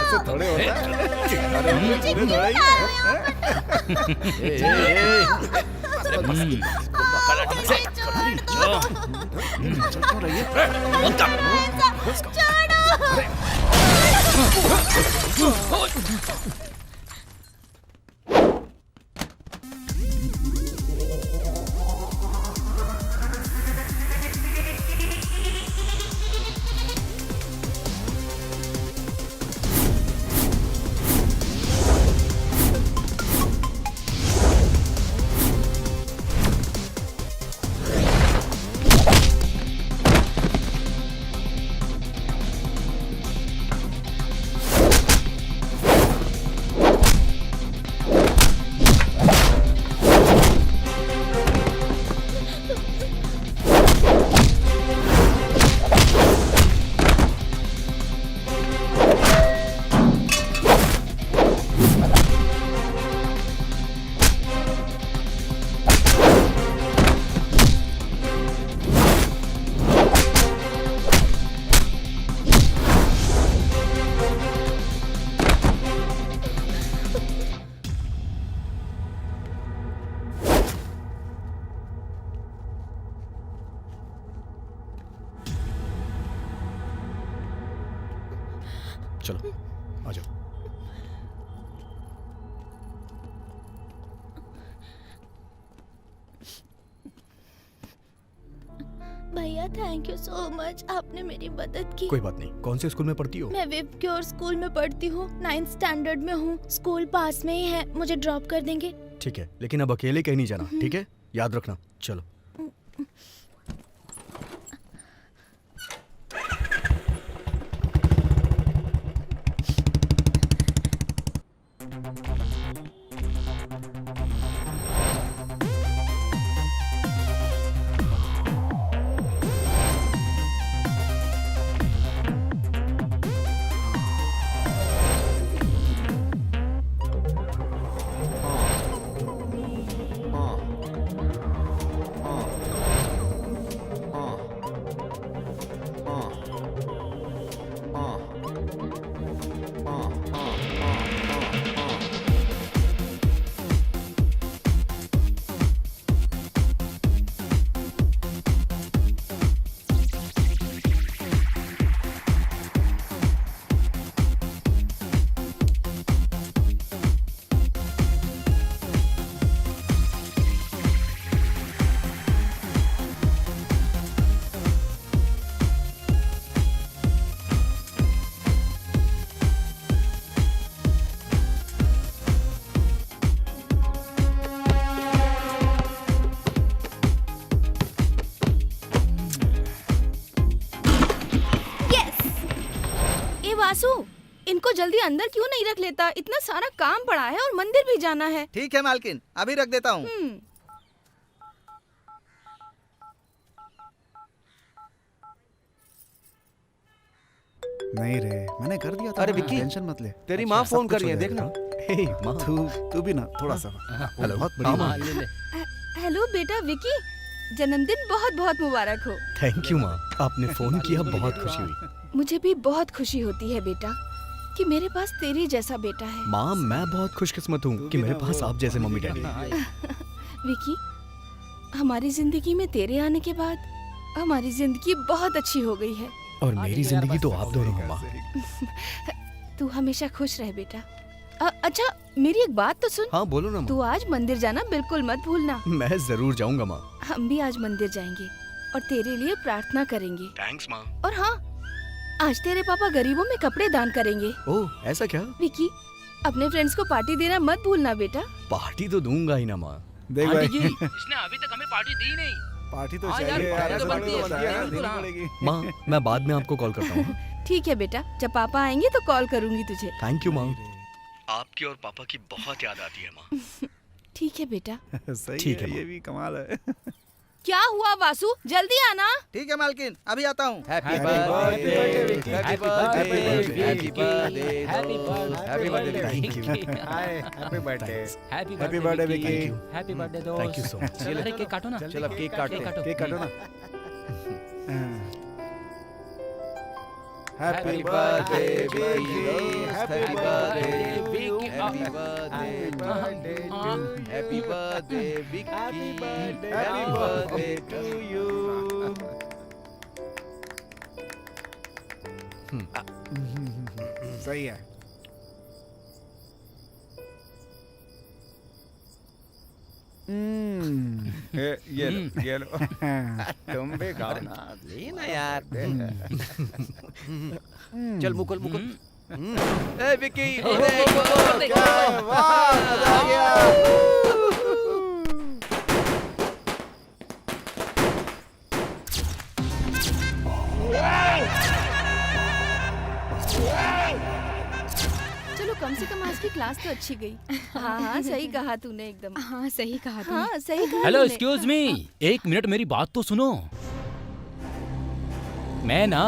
ऐसे थोड़े होता है। अरे मुझे थोड़ा ही चलो आ जाओ। भैया थैंक यू सो मच, आपने मेरी मदद की। कोई बात नहीं। कौन से स्कूल में पढ़ती हो? मैं विव क्योर स्कूल में पढ़ती हूँ, 9th स्टैंडर्ड में हूँ। स्कूल पास में ही है, मुझे ड्रॉप कर देंगे? ठीक है, लेकिन अब अकेले कहीं नहीं जाना, ठीक है? याद रखना। चलो। वासु, इनको जल्दी अंदर क्यों नहीं रख लेता? इतना सारा काम पड़ा है और मंदिर भी जाना है। ठीक है मालकिन, अभी रख देता हूँ। नहीं रे, मैंने कर दिया था। अरे विक्की, टेंशन मत ले। तेरी माँ फोन कर रही है, देखना। हे माँ, तू भी ना थोड़ा सा। हेलो। बहुत बड़ी माँ। हेलो बेटा विकी, जन्मदिन बहुत बहुत मुबारक हो। थैंक यू माँ, आपने फोन किया, बहुत खुशी हुई। मुझे भी बहुत खुशी होती है बेटा कि मेरे पास तेरी जैसा बेटा है। माँ, मैं बहुत खुशकिस्मत हूँ कि मेरे पास आप जैसे मम्मी डैडी हैं। विकी, हमारी जिंदगी में तेरे आने के बाद हमारी जिंदगी बहुत अच्छी हो गई है। और मेरी जिंदगी तो आप दोनों हो माँ। तू हमेशा खुश रह बेटा। अच्छा मेरी एक बात तो सुन। हाँ बोलो ना माँ। तू आज मंदिर जाना बिल्कुल मत भूलना। मैं जरूर जाऊंगा माँ। हम भी आज मंदिर जाएंगे और तेरे लिए प्रार्थना करेंगे। थैंक्स माँ। और हाँ, आज तेरे पापा गरीबों में कपड़े दान करेंगे। ओह ऐसा क्या? विकी, अपने फ्रेंड्स को पार्टी देना मत भूलना बेटा। पार्टी तो दूंगा ही ना माँ। देख भाई, इसने अभी तक हमें पार्टी दी नहीं। पार्टी तो हाँ यार, चाहिए पार्टी तो ऐसा बनती है, थोड़ी होता है, बिल्कुल देनी हाँ। पड़ेगी। माँ, मैं बाद में आपको कॉल करता हूँ। ठीक है बेटा, जब पापा आएंगे तो कॉल करूंगी तुझे। थैंक यू माँ। आपकी और पापा की बहुत याद आती है माँ। ठीक है बेटा। सही ठीक है, है, ये भी कमाल है। क्या हुआ वासु, जल्दी आना। ठीक है मालकिन, अभी आता हूँ। Happy birthday, birthday, happy happy birthday, birthday, happy birthday, happy happy birthday, thank you. Hi, happy birthday. Happy happy birthday Vicky. Happy birthday दोस्त। Thank you so much. अरे केक काटो ना। चल अब केक काटो। केक काटो ना। Happy Happy birthday, Vicky. Happy birthday, Vicky. Happy birthday, Happy birthday, Vicky. Happy birthday. Happy birthday to you. सही है। ये लो तुम भी खाओ ना। लेना यार। चल मुकुल मुकुल। ए विकी, क्या है? वाह, मजा आ गया। चलो कम से कम आज की क्लास तो अच्छी गई। हाँ हाँ सही कहा तूने एकदम। हाँ सही कहा तुमने। हाँ सही कहा हेलो तूने। एक्सक्यूज मी, एक मिनट मेरी बात तो सुनो। मैं ना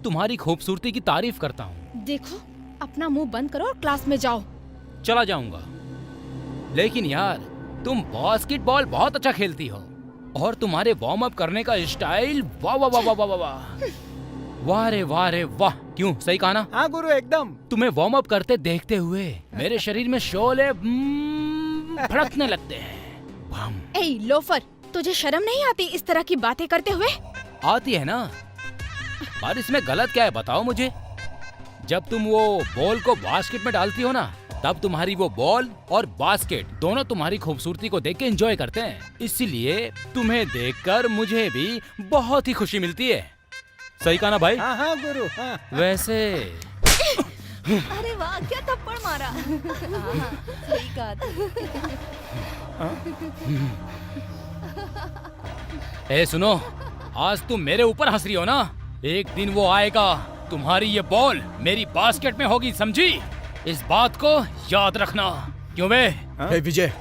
तुम्हारी खूबसूरती की तारीफ करता हूँ। देखो अपना मुंह बंद करो और क्लास में जाओ। चला जाऊंगा, लेकिन यार तुम बास्केटबॉल बहुत अच्छा खेलती हो और तुम्हारे वार्म अप करने का स्टाइल वाह वाह वाह वाह वाह वाह वाह रे वाह रे वाह। क्यों, सही कहा ना? हाँ गुरु एकदम। तुम्हें वार्म अप करते देखते हुए मेरे शरीर में शोले भड़कने लगते हैं। बम। ए लोफर, तुझे शर्म नहीं आती इस तरह की बातें करते हुए? आती है ना, पर इसमें गलत क्या है बताओ मुझे। जब तुम वो बॉल को बास्केट में डालती हो ना, तब तुम्हारी वो बॉल और बास्केट दोनों तुम्हारी खूबसूरती को देख के एंजॉय करते हैं। इसीलिए तुम्हें देखकर मुझे भी बहुत ही खुशी मिलती है। सही कहा ना भाई? हाँ हाँ गुरु हाँ। वैसे अरे वाह क्या थप्पड़ मारा। हाँ, सही कहा तूने। ए सुनो, आज तुम मेरे ऊपर हंस रही हो ना, एक दिन वो आएगा तुम्हारी ये बॉल मेरी बास्केट में होगी, समझी? इस बात को याद रखना। क्यों बे? हे विजय,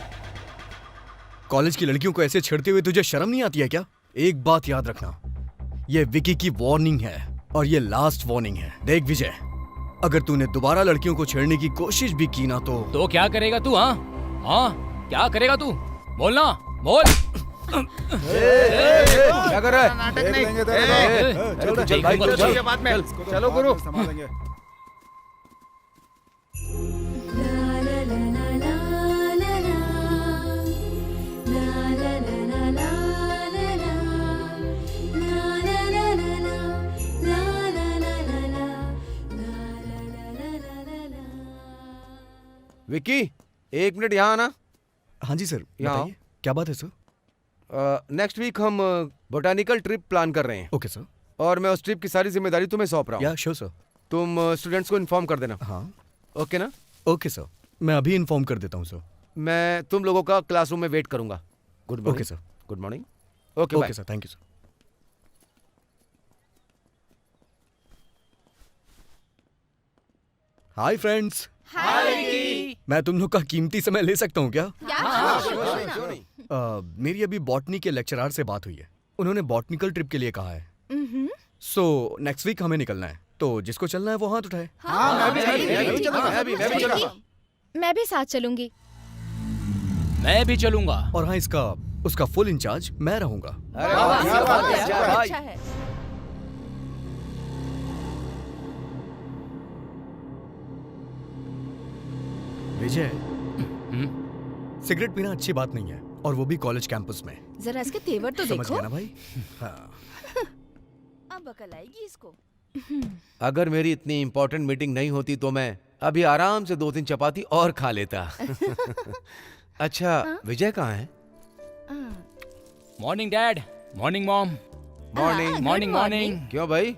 कॉलेज की लड़कियों को ऐसे छेड़ते हुए तुझे शर्म नहीं आती है क्या? एक बात याद रखना, ये विकी की वार्निंग है और ये लास्ट वार्निंग है। देख विजय, अगर तूने दोबारा लड़कियों को छेड़ने की कोशिश भी की ना तो क्या करेगा तू? हाँ हाँ, क्या करेगा तू? बोलना, बोल। क्या कर रहा है? देख लेंगे तेरे को। चल चल भाई, चल, चल। चल, बाद में। चलो गुरु संभालेंगे। विकी, एक मिनट यहाँ आना। हाँ जी सर, यहाँ बताइए क्या बात है सर? नेक्स्ट वीक हम बोटानिकल ट्रिप प्लान कर रहे हैं ओके सर। और मैं उस ट्रिप की सारी जिम्मेदारी तुम्हें सौंप रहा हूँ। या श्योर सर। तुम स्टूडेंट्स को इन्फॉर्म कर देना। हाँ ओके ना? ओके सर, मैं अभी इन्फॉर्म कर देता हूँ सर। मैं तुम लोगों का क्लासरूम में वेट करूंगा। Good morning. Okay sir. Good morning. Okay bye. Okay sir, thank you sir. Hi friends, मैं तुम लोग का कीमती समय ले सकता हूँ क्या? क्यों नहीं? मेरी अभी बॉटनी के लेक्चरर से बात हुई है। उन्होंने बॉटनिकल ट्रिप के लिए कहा है। सो नेक्स्ट वीक हमें निकलना है, तो जिसको चलना है वो हाथ उठाए। हाँ मैं भी चलूंगा। मैं भी साथ चलूंगी। मैं भी चलूंगा। और हाँ, उसका फुल इंचार्ज मैं रहूंगा। अरे वाह, क्या बात है, अच्छा भाई। अच्छा है। विजय, सिगरेट पीना अच्छी बात नहीं है, और वो भी कॉलेज कैंपस में। जरा इसके तेवर तो समझ देखो। गया ना भाई? हाँ। अब अकल आएगी इसको। अगर मेरी इतनी इंपॉर्टेंट मीटिंग नहीं होती तो मैं अभी आराम से 2-3 चपाती और खा लेता। अच्छा, विजय कहाँ है? Morning dad, morning mom. Morning. Morning morning. क्यों भाई,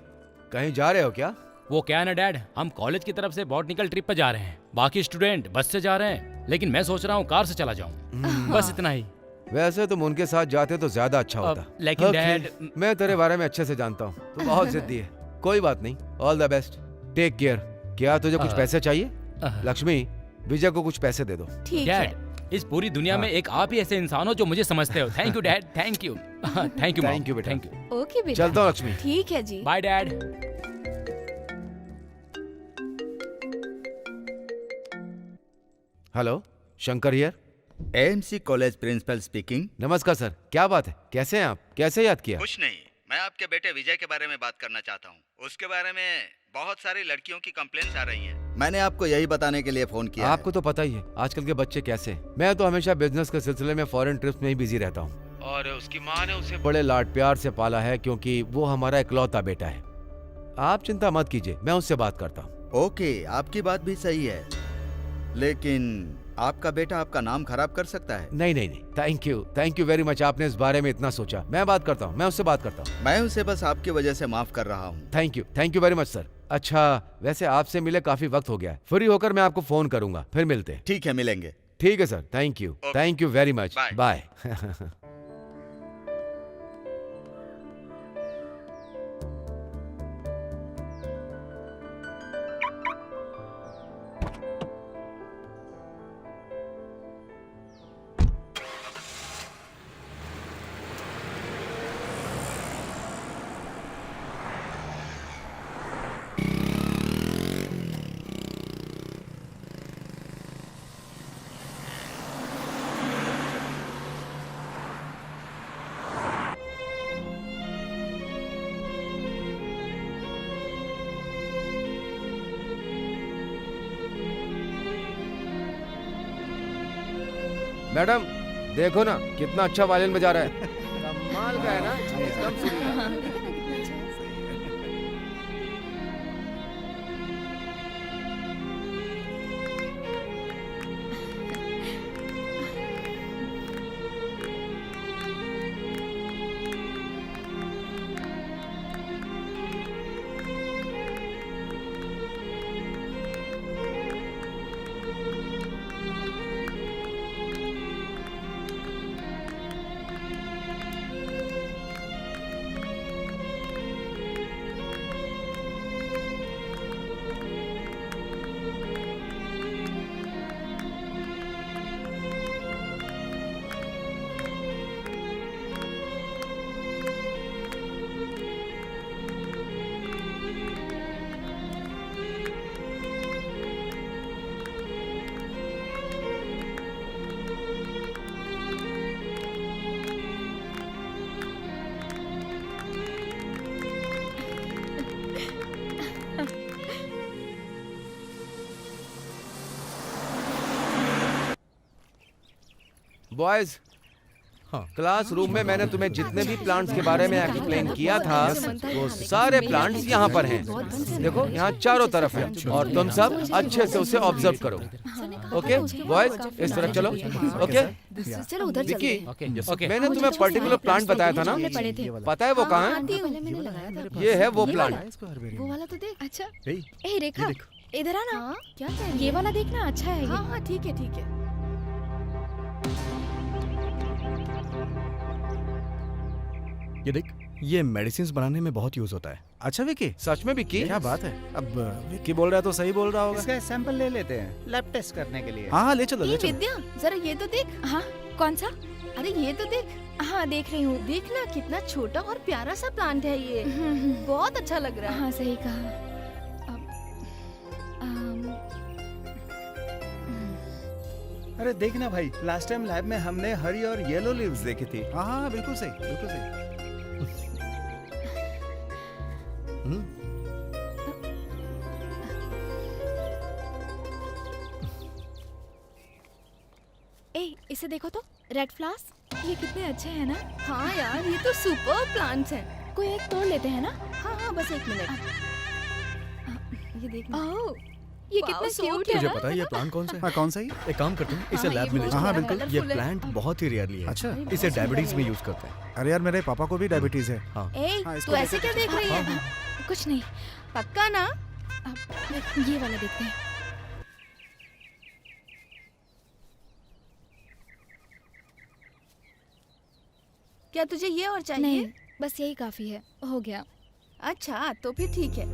कहीं जा रहे हो क्या? वो क्या है ना डैड, हम कॉलेज की तरफ से बॉटनिकल ट्रिप पे जा रहे हैं। बाकी स्टूडेंट बस से जा रहे हैं, लेकिन मैं सोच रहा हूँ कार से चला जाऊँ। बस इतना ही। वैसे तुम उनके साथ जाते तो ज्यादा अच्छा होता। लेकिन Okay, डैड, मैं तेरे बारे में अच्छे से जानता हूँ, तू बहुत जिद्दी है। कोई बात नहीं, all the best, take care. क्या तुझे कुछ पैसे चाहिए? लक्ष्मी, विजय को कुछ पैसे दे दो। ठीक है। डैड, इस पूरी दुनिया में एक आप ही ऐसे इंसान हो जो मुझे समझते हो। Thank you dad, thank you. Thank you Thank you, बेटा। Thank you. ओके बेटा। चलता हूँ लक्ष्मी। ठीक है जी। Bye dad. Hello, Shankar here. AMC college principal speaking. नमस्कार सर, क्या बात है? कैसे हैं आप? कैसे याद किया? कुछ नहीं, मैं आपके बेटे विजय के बारे में बात करना चाहता हूँ। उसके बारे में बहुत सारी लड़कियों की कंप्लेंट्स आ रही हैं। मैंने आपको यही बताने के लिए फोन किया आपको तो पता ही है आजकल के बच्चे कैसे हैं। मैं तो हमेशा बिजनेस के सिलसिले में फॉरेन ट्रिप्स में ही बिजी रहता हूँ। और उसकी माँ ने उसे बड़े लाड प्यार से पाला है क्योंकि वो हमारा इकलौता बेटा है। आप चिंता मत कीजिए, मैं उससे बात करता हूँ। ओके, आपकी बात भी सही है, लेकिन आपका बेटा आपका नाम खराब कर सकता है। नहीं नहीं नहीं, थैंक यू वेरी मच, आपने इस बारे में इतना सोचा। मैं बात करता हूँ, मैं उससे बात करता हूँ। मैं उसे बस आपकी वजह से माफ कर रहा हूँ। Thank you very much sir. अच्छा, वैसे आपसे मिले काफी वक्त हो गया है, फ्री होकर मैं आपको फोन करूंगा, फिर मिलते हैं। ठीक है, मिलेंगे। ठीक है sir, thank you very much, bye. Madam देखो ना कितना अच्छा वायलिन बजा रहा है। कमाल का है ना, एकदम सुरीला। बॉयज, क्लासरूम में मैंने तुम्हें जितने भी प्लांट्स के बारे में एक्सप्लेन किया था वो सारे प्लांट्स यहाँ पर हैं। देखो यहाँ चारों तरफ हैं और तुम सब अच्छे से उसे ऑब्जर्व करो। ओके बॉयज, इस तरफ चलो। ओके चलो उधर विकी, ओके। मैंने तुम्हें पर्टिकुलर प्लांट बताया था ना, पता है वो कहाँ है? ये है वो प्लांट। वो वाला तो देख। अच्छा, हे, ए रेखा, इधर आ ना। हाँ, क्या चाहिए? ये वाला देखना, अच्छा है ये। हाँ ठीक है। ये देख, ये मेडिसिन बनाने में बहुत यूज होता है। अच्छा विकी, सच में विकी? क्या बात है। अब विकी बोल रहा है तो सही बोल रहा होगा। इसका सैंपल ले लेते हैं लैब टेस्ट करने के लिए। हाँ ले चलो ये ले चलो। विद्या, जरा ये तो देख। हाँ, कौन सा? अरे ये तो देख। हाँ, देख रही हूँ। देखना कितना छोटा और प्यारा सा प्लांट है ये। बहुत अच्छा लग रहा है। हाँ, सही कहा। अरे देखना भाई, लास्ट टाइम लैब में हमने हरी और येलो लीव्स देखी थी। हाँ हाँ बिल्कुल सही, बिल्कुल सही। ए, इसे देखो तो, रेड फ्लावर्स, ये कितने अच्छे हैं ना। हाँ यार, ये तो सुपर प्लांट्स हैं। कोई एक तोड़ लेते हैं ना। हाँ बस एक मिनट। ये देखना। ओह, ये Wow, कितना so क्यूट है तुझे ना। पता है ये प्लांट कौन सा है? हाँ कौन सा ही? एक काम करते हैं, इसे हाँ, लैब ये में ले बहुत जाओ। हाँ, प्यारा, बिल्कुल। ये colourful है। प्लांट बहुत ही रेयरली है। अच्छा। इसे डायबिटीज में यूज करते हैं। अरे यार मेरे पापा को भी डायबिटीज है। हाँ, ए, हाँ, इसको तू ऐसे क्या देख रही है? कुछ नहीं। पक्का ना? अब ये वाला देखते हैं। क्या तुझे ये और चाहिए? नहीं, बस यही काफी है, हो गया। अच्छा तो फिर ठीक है।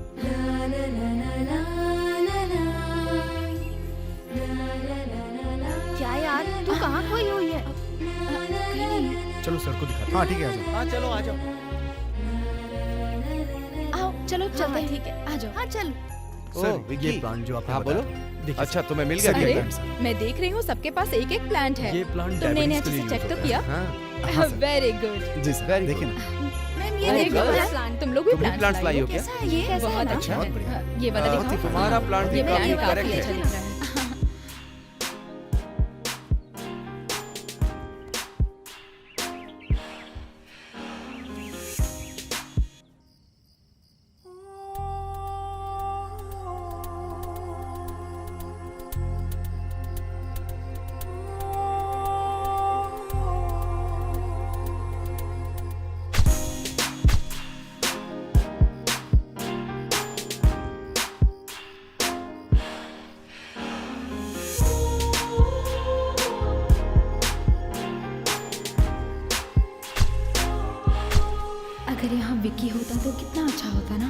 क्या यार, तू कहाँ खोई हुई है? कहीं नहीं। चलो सर को दिखाते हैं। हाँ ठीक है, आ जाओ। हाँ चलो आ जाओ। आओ, चलो चलते हैं। ठीक है। आ जाओ। हाँ चल। ओ, सर, विकी। ये प्लांट जो आपने हाँ बताया, बोलो। देखिए अच्छा तुम्हें मिल गया अरे, क्या? मैं देख रही हूँ सबके पास एक एक प्लांट है। ये प्लांट तुमने इन्हें डायबिटीज के अच्छे लिए से यूज चेक तो होता है। किया? हाँ वेरी गुड। जी सर, Very देखिए good. ना। मैं ये अरे देखो वाह, प्लांट। तुम लोग भी तुम भी प्लांट्स लाई हो क्या? कैसा है ये? कैसा है ना? अच्छा है। हाँ, ये वाला दिखाओ। तुम्हारा प्लांट भी ये काफी प्लांट करेक्ट काफी अच्छा है। दिख रहा है। अगर यहाँ विक्की होता तो कितना अच्छा होता ना।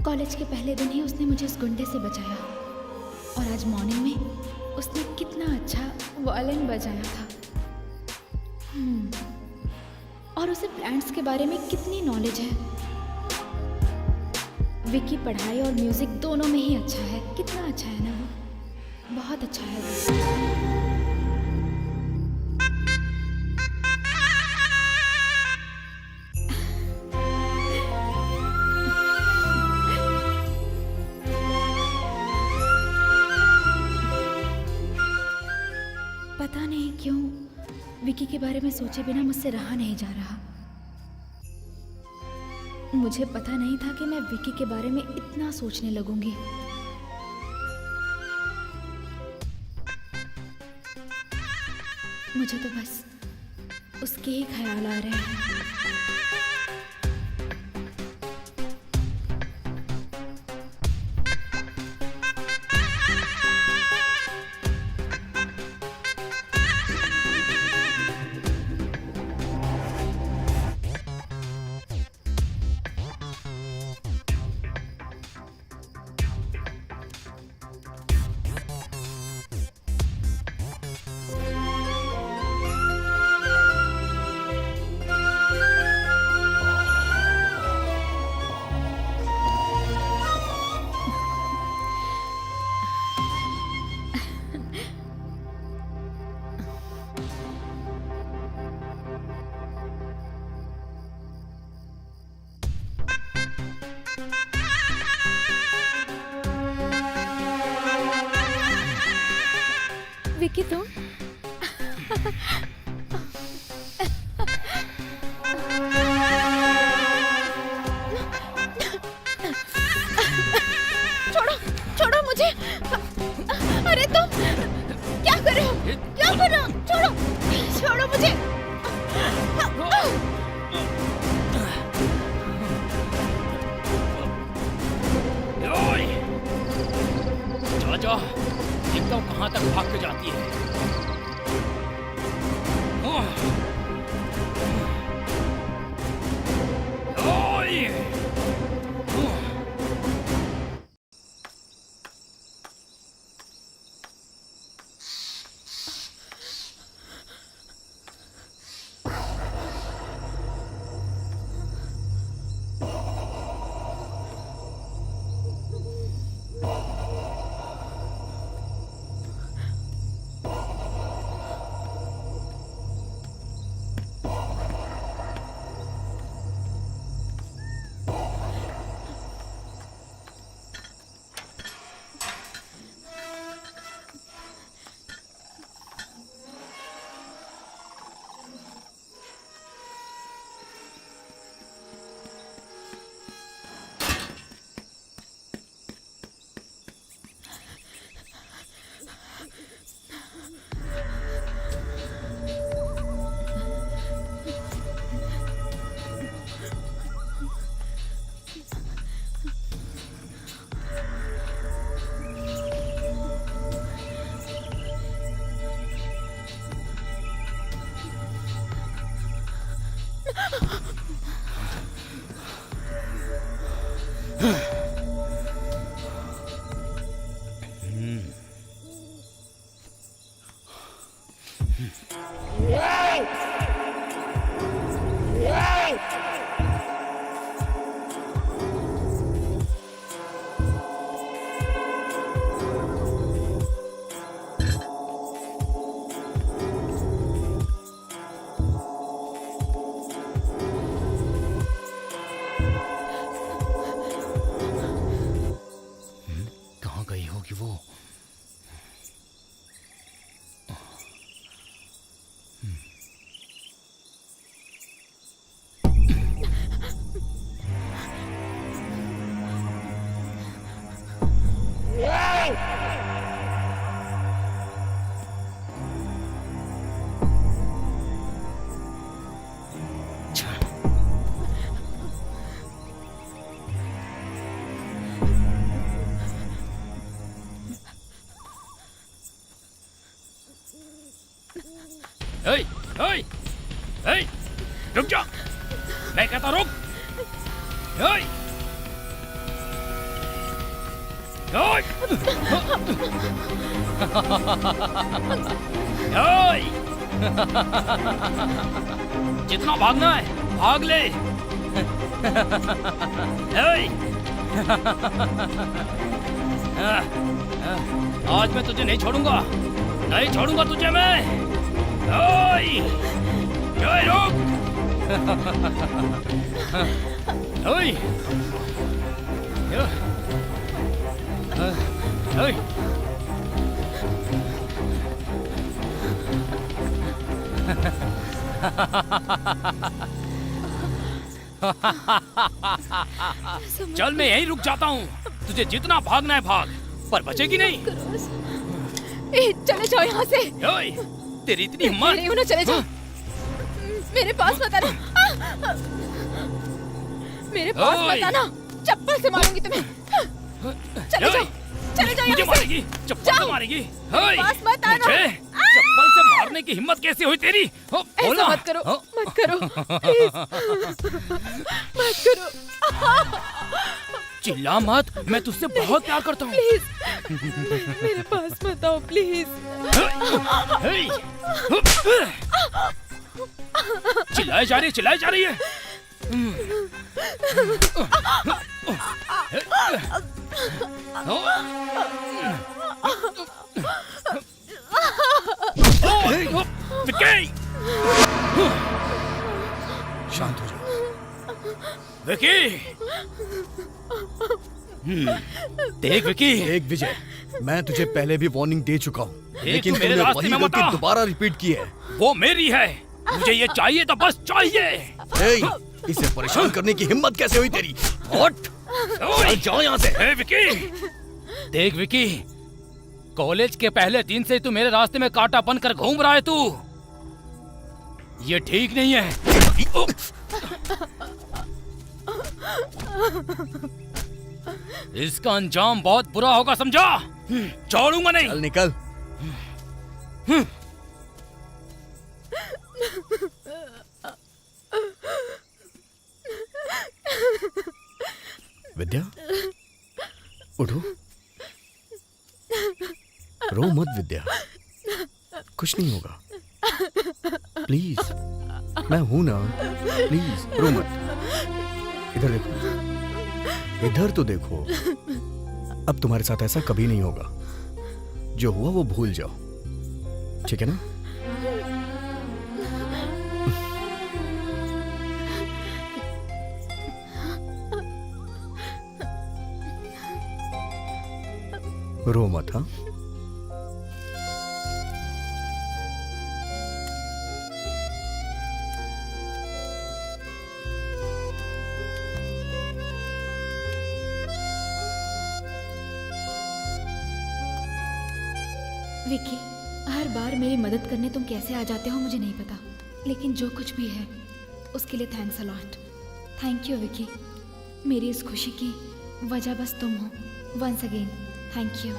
कॉलेज के पहले दिन ही उसने मुझे उस गुंडे से बचाया और आज मॉर्निंग में उसने कितना अच्छा वायलिन बजाया था। और उसे प्लांट्स के बारे में कितनी नॉलेज है। विक्की पढ़ाई और म्यूजिक दोनों में ही अच्छा है। कितना अच्छा है ना वो, बहुत अच्छा है वो। पता नहीं क्यों विकी के बारे में सोचे बिना मुझसे रहा नहीं जा रहा। मुझे पता नहीं था कि मैं विकी के बारे में इतना सोचने लगूंगी। मुझे तो बस उसके ही ख्याल आ रहे हैं। विकी तुम छोड़ो छोड़ो मुझे। अरे तुम क्या कर रहे हो? क्या कर रहे हो? छोड़ो छोड़ो मुझे। जा जा, देखता हूँ कहाँ तक भाग के जाती है। मैं कहता रुक। ओए! ओए! ओए! जितना भागना है भाग ले। ओए! आज मैं तुझे नहीं छोड़ूंगा, नहीं छोड़ूंगा तुझे मैं। ओए! ओए रुक! ओए! ओए! चल मैं यहीं रुक जाता हूँ। तुझे जितना भागना है भाग, पर बचेगी नहीं। चले जाओ यहाँ से। ओए! तेरी इतनी हिम्मत। नहीं होना, चले जाओ। मेरे पास मत आना। मेरे पास मत आना, चप्पल से मारूंगी तुम्हें। चले जाओ, चले जाओ मुझे यहाँ से। मारेगी, चप्पल से मारेगी। पास मत आना। मुझे चप्पल से मारने की हिम्मत कैसे हुई तेरी? बोला। ऐसा मत करो, मत करो, प्लीज। मत करो। चिल्ला मत, मैं तुझसे बहुत प्यार करता हूँ। प्लीज मेरे पास मत आओ, प्लीज। चिल्लाई जा रही है। विकी! शांत हो जाओ। विकी! देख विकी, देख विजय, मैं तुझे पहले भी वार्निंग दे चुका हूँ, लेकिन तू मेरे तूने रास्ते वही में मत गलती आ। दोबारा रिपीट की है। वो मेरी है, मुझे ये चाहिए तो बस चाहिए। ए, इसे परेशान करने की हिम्मत कैसे हुई तेरी? हट! चल जाओ यहाँ से। ए विकी! देख विकी, कॉलेज के पहले दिन से तू मेरे रास्ते में कांटा बनकर घूम रहा है तू। ये ठीक नहीं है। इसका अंजाम बहुत बुरा होगा, समझा? छोड़ूंगा नहीं। चल निकल। विद्या, उठो। रो मत विद्या, कुछ नहीं होगा। प्लीज, मैं हूं ना। प्लीज रो मत। इधर देखो, इधर तो देखो। अब तुम्हारे साथ ऐसा कभी नहीं होगा। जो हुआ वो भूल जाओ, ठीक है ना? रो मत। हाँ, विकी, हर बार मेरी मदद करने तुम कैसे आ जाते हो मुझे नहीं पता, लेकिन जो कुछ भी है उसके लिए thanks a lot. Thank you Vicky, मेरी इस खुशी की वजह बस तुम हो। Once again thank you.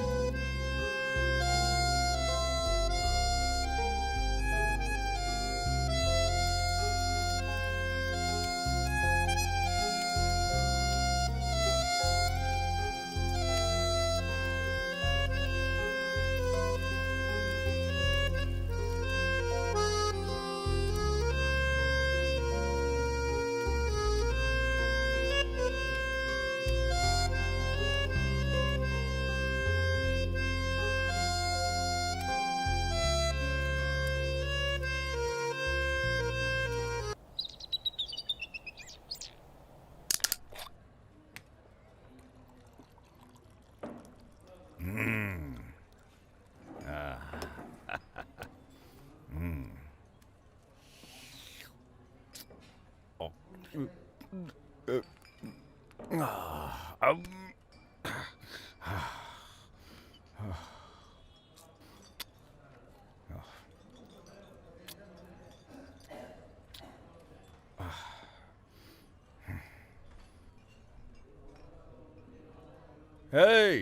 Hey,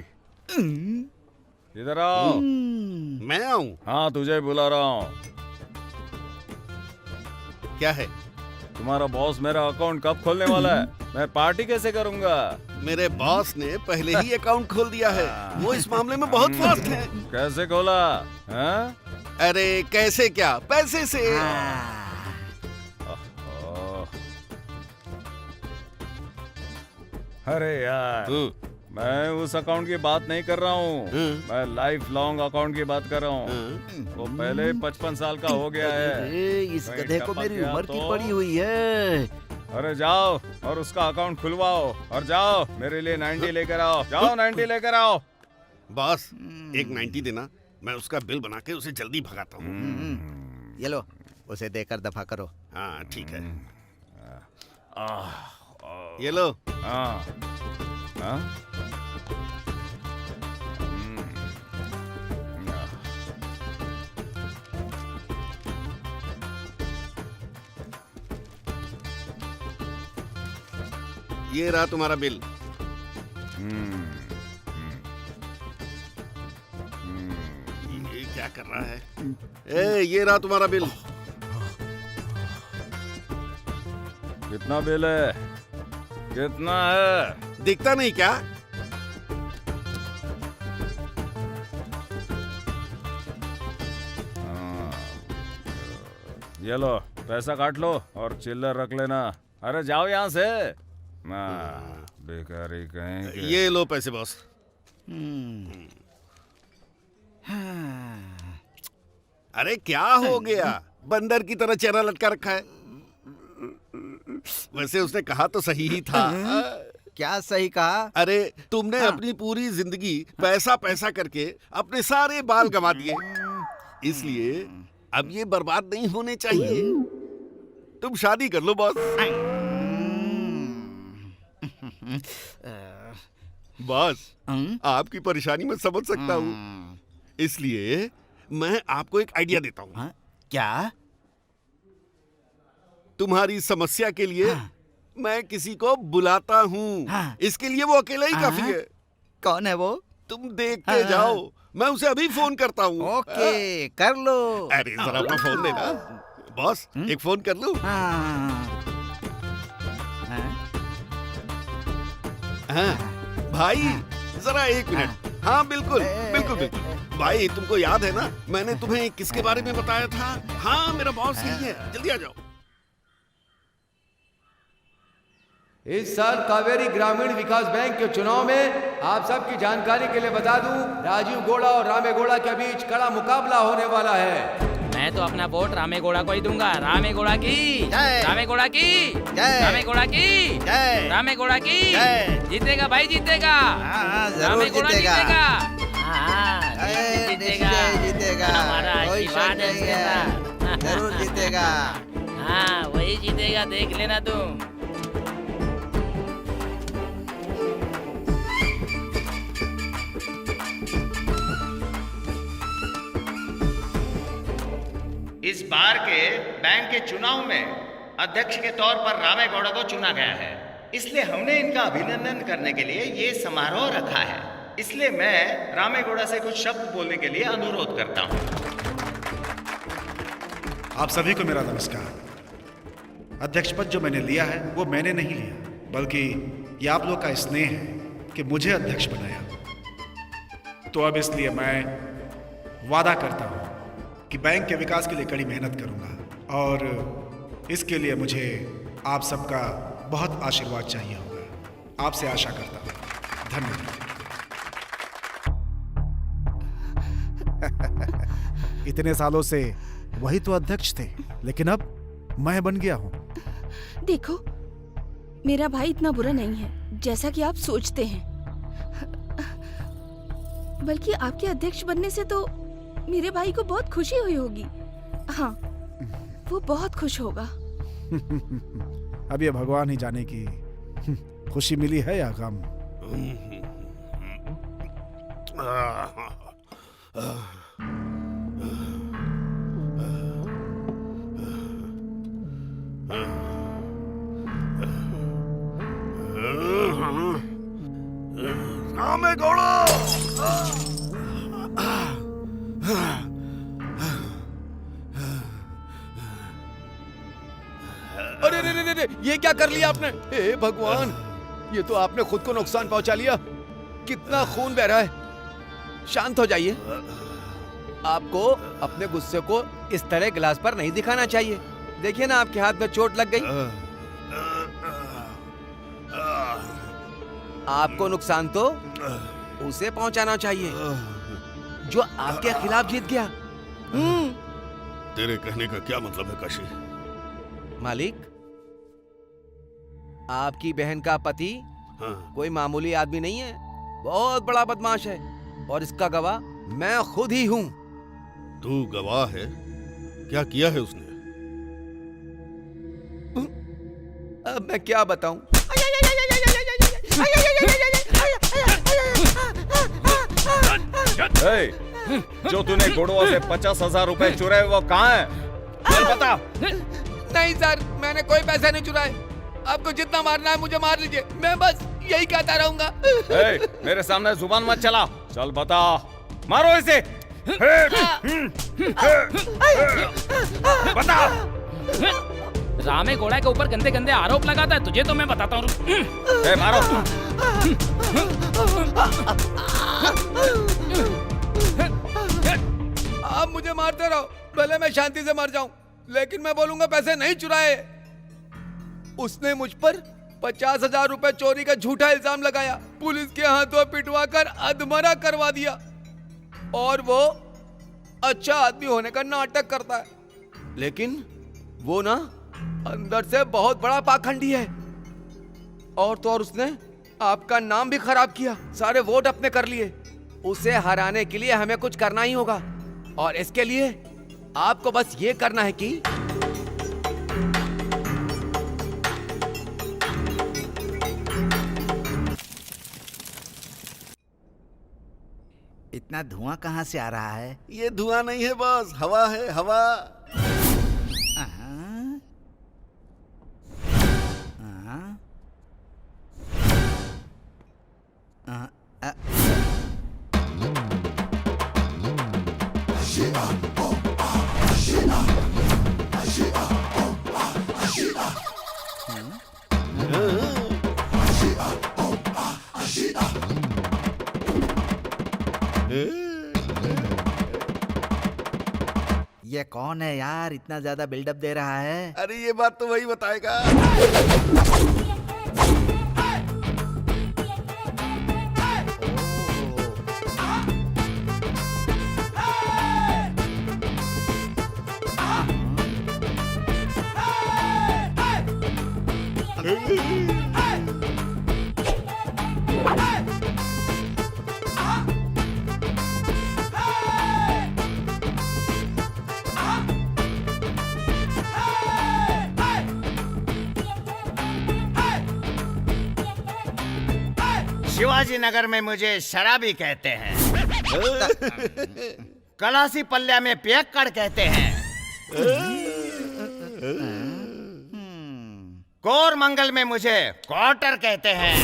इधर आओ। मैं आऊं? हाँ, तुझे बुला रहा हूँ। क्या है? तुम्हारा बॉस मेरा अकाउंट कब खोलने वाला है? मैं पार्टी कैसे करूंगा? मेरे बॉस ने पहले ही अकाउंट खोल दिया है। वो इस मामले में बहुत फास्ट है। कैसे खोला? हाँ? अरे कैसे क्या, पैसे से। अरे यार, मैं उस अकाउंट की बात नहीं कर रहा हूँ। मैं लाइफ लॉन्ग अकाउंट की बात कर रहा हूँ। वो पहले 55 साल का हो गया है। इस कहीं गधे को टपक मेरी गया उम्र तो? की पड़ी हुई है। अरे जाओ और उसका अकाउंट खुलवाओ और जाओ मेरे लिए 90 लेकर आओ। जाओ 90 लेकर आओ। बॉस, एक 90 देना, मैं उसका बिल बना के उसे जल्दी भगाता हूँ। ये लो, उसे देकर दफा करो। हाँ ठीक है, ये लो। हाँ हाँ ये रहा तुम्हारा बिल। ये क्या कर रहा है? ये रहा तुम्हारा बिल। कितना बिल है? कितना है? दिखता नहीं क्या? ये लो, पैसा काट लो और चिल्लर रख लेना। अरे जाओ यहाँ से। बेकारी कहेंगे। ये लो पैसे बॉस। अरे क्या हो गया? बंदर की तरह चेहरा लटका रखा है। वैसे उसने कहा तो सही ही था। क्या सही कहा? अरे तुमने अपनी पूरी जिंदगी पैसा पैसा करके अपने सारे बाल गंवा दिए, इसलिए अब ये बर्बाद नहीं होने चाहिए। तुम शादी कर लो बॉस। बॉस, आपकी परेशानी मैं समझ सकता हूँ, इसलिए मैं आपको एक आइडिया देता हूँ। क्या? तुम्हारी समस्या के लिए मैं किसी को बुलाता हूँ। इसके लिए वो अकेला ही काफी है। कौन है वो? तुम देख के जाओ, मैं उसे अभी फोन करता हूँ। ओके, कर लो। अरे जरा अपना फोन देना। बॉस, एक फोन कर लूं? हाँ भाई, जरा एक मिनट। हाँ बिल्कुल बिल्कुल बिल्कुल। भाई तुमको याद है ना, मैंने तुम्हें किसके बारे में बताया था? हाँ मेरा बॉस यही है, जल्दी आ जाओ। इस साल कावेरी ग्रामीण विकास बैंक के चुनाव में आप सबकी जानकारी के लिए बता दूं, राजीव गौड़ा और रामे गौड़ा के बीच कड़ा मुकाबला होने वाला है। मैं तो अपना वोट रामे गौड़ा को ही दूंगा। रामे गौड़ा की जय। रामे गौड़ा की जय। रामे गौड़ा की जय। रामे गौड़ा की जय। जीतेगा भाई, जीतेगा। जरूर रामे गौड़ा जीतेगा। हाँ, जीतेगा। जीतेगा। हमारा कोई शक आशीर्वाद है नहीं है। इसके साथ। जरूर जीतेगा। हाँ वही जीतेगा, देख लेना तुम। इस बार के बैंक के चुनाव में अध्यक्ष के तौर पर रामे गौड़ा को चुना गया है, इसलिए हमने इनका अभिनंदन करने के लिए ये समारोह रखा है। इसलिए मैं रामे गौड़ा से कुछ शब्द बोलने के लिए अनुरोध करता हूँ। आप सभी को मेरा नमस्कार। अध्यक्ष पद जो मैंने लिया है वो मैंने नहीं लिया, बल्कि ये आप लोग का स्नेह है कि मुझे अध्यक्ष बनाया। तो अब इसलिए मैं वादा करता हूँ कि बैंक के विकास के लिए कड़ी मेहनत करूंगा, और इसके लिए मुझे आप सबका बहुत आशीर्वाद चाहिए होगा। आपसे आशा करता हूँ। धन्यवाद। इतने सालों से वही तो अध्यक्ष थे, लेकिन अब मैं बन गया हूँ। देखो, मेरा भाई इतना बुरा नहीं है जैसा कि आप सोचते हैं। बल्कि आपके अध्यक्ष बनने से तो मेरे भाई को बहुत खुशी हुई होगी। हाँ, वो बहुत खुश होगा। अब ये भगवान ही जाने की खुशी मिली है या गम। रामे गौड़ा! अरे ये क्या कर लिया आपने? हे भगवान, ये तो आपने खुद को नुकसान पहुंचा लिया। कितना खून बह रहा है। शांत हो जाइए। आपको अपने गुस्से को इस तरह गिलास पर नहीं दिखाना चाहिए। देखिए ना, आपके हाथ में चोट लग गई। आपको नुकसान तो उसे पहुंचाना चाहिए जो आपके खिलाफ जीत गया। तेरे कहने का क्या मतलब है काशी? मालिक, आपकी बहन का पति कोई मामूली आदमी नहीं है, बहुत बड़ा बदमाश है और इसका गवाह मैं खुद ही हूँ। तू गवाह है? क्या किया है उसने? अब मैं क्या बताऊं? जो तूने गुड़वा से 50,000 रुपए चुराए वो कहाँ है? चल बता। नहीं सर, मैंने कोई पैसा नहीं चुराए। आपको जितना मारना है मुझे मार लीजिए, मैं बस यही कहता रहूंगा। मेरे सामने जुबान मत चला। चल बता, मारो इसे। बता। रामे घोड़ा के ऊपर गंदे गंदे आरोप लगाता है, तुझे तो मैं बताता हूँ। मारो। आप मुझे मारते रहो, भले मैं शांति से मर जाऊं, लेकिन मैं बोलूंगा पैसे नहीं चुराए। उसने मुझ पर 50,000 रुपए चोरी का झूठा इल्जाम लगाया, पुलिस के हाथों पिटवा कर अधमरा करवा दिया और वो अच्छा आदमी होने का नाटक करता है, लेकिन वो ना अंदर से बहुत बड़ा पाखंडी है। और तो और उसने आपका नाम भी खराब किया, सारे वोट अपने कर लिए। उसे हराने के लिए हमें कुछ करना ही होगा और इसके लिए आपको बस ये करना है कि इतना धुआं कहाँ से आ रहा है? ये धुआं नहीं है बॉस, हवा है, हवा। ये कौन है यार, इतना ज्यादा बिल्डअप दे रहा है? अरे ये बात तो वही बताएगा। शिवाजी नगर में मुझे शराबी कहते हैं, कलासी पल्ल्या में पियक्कड़ कहते हैं, कोरमंगल में मुझे क्वार्टर कहते हैं,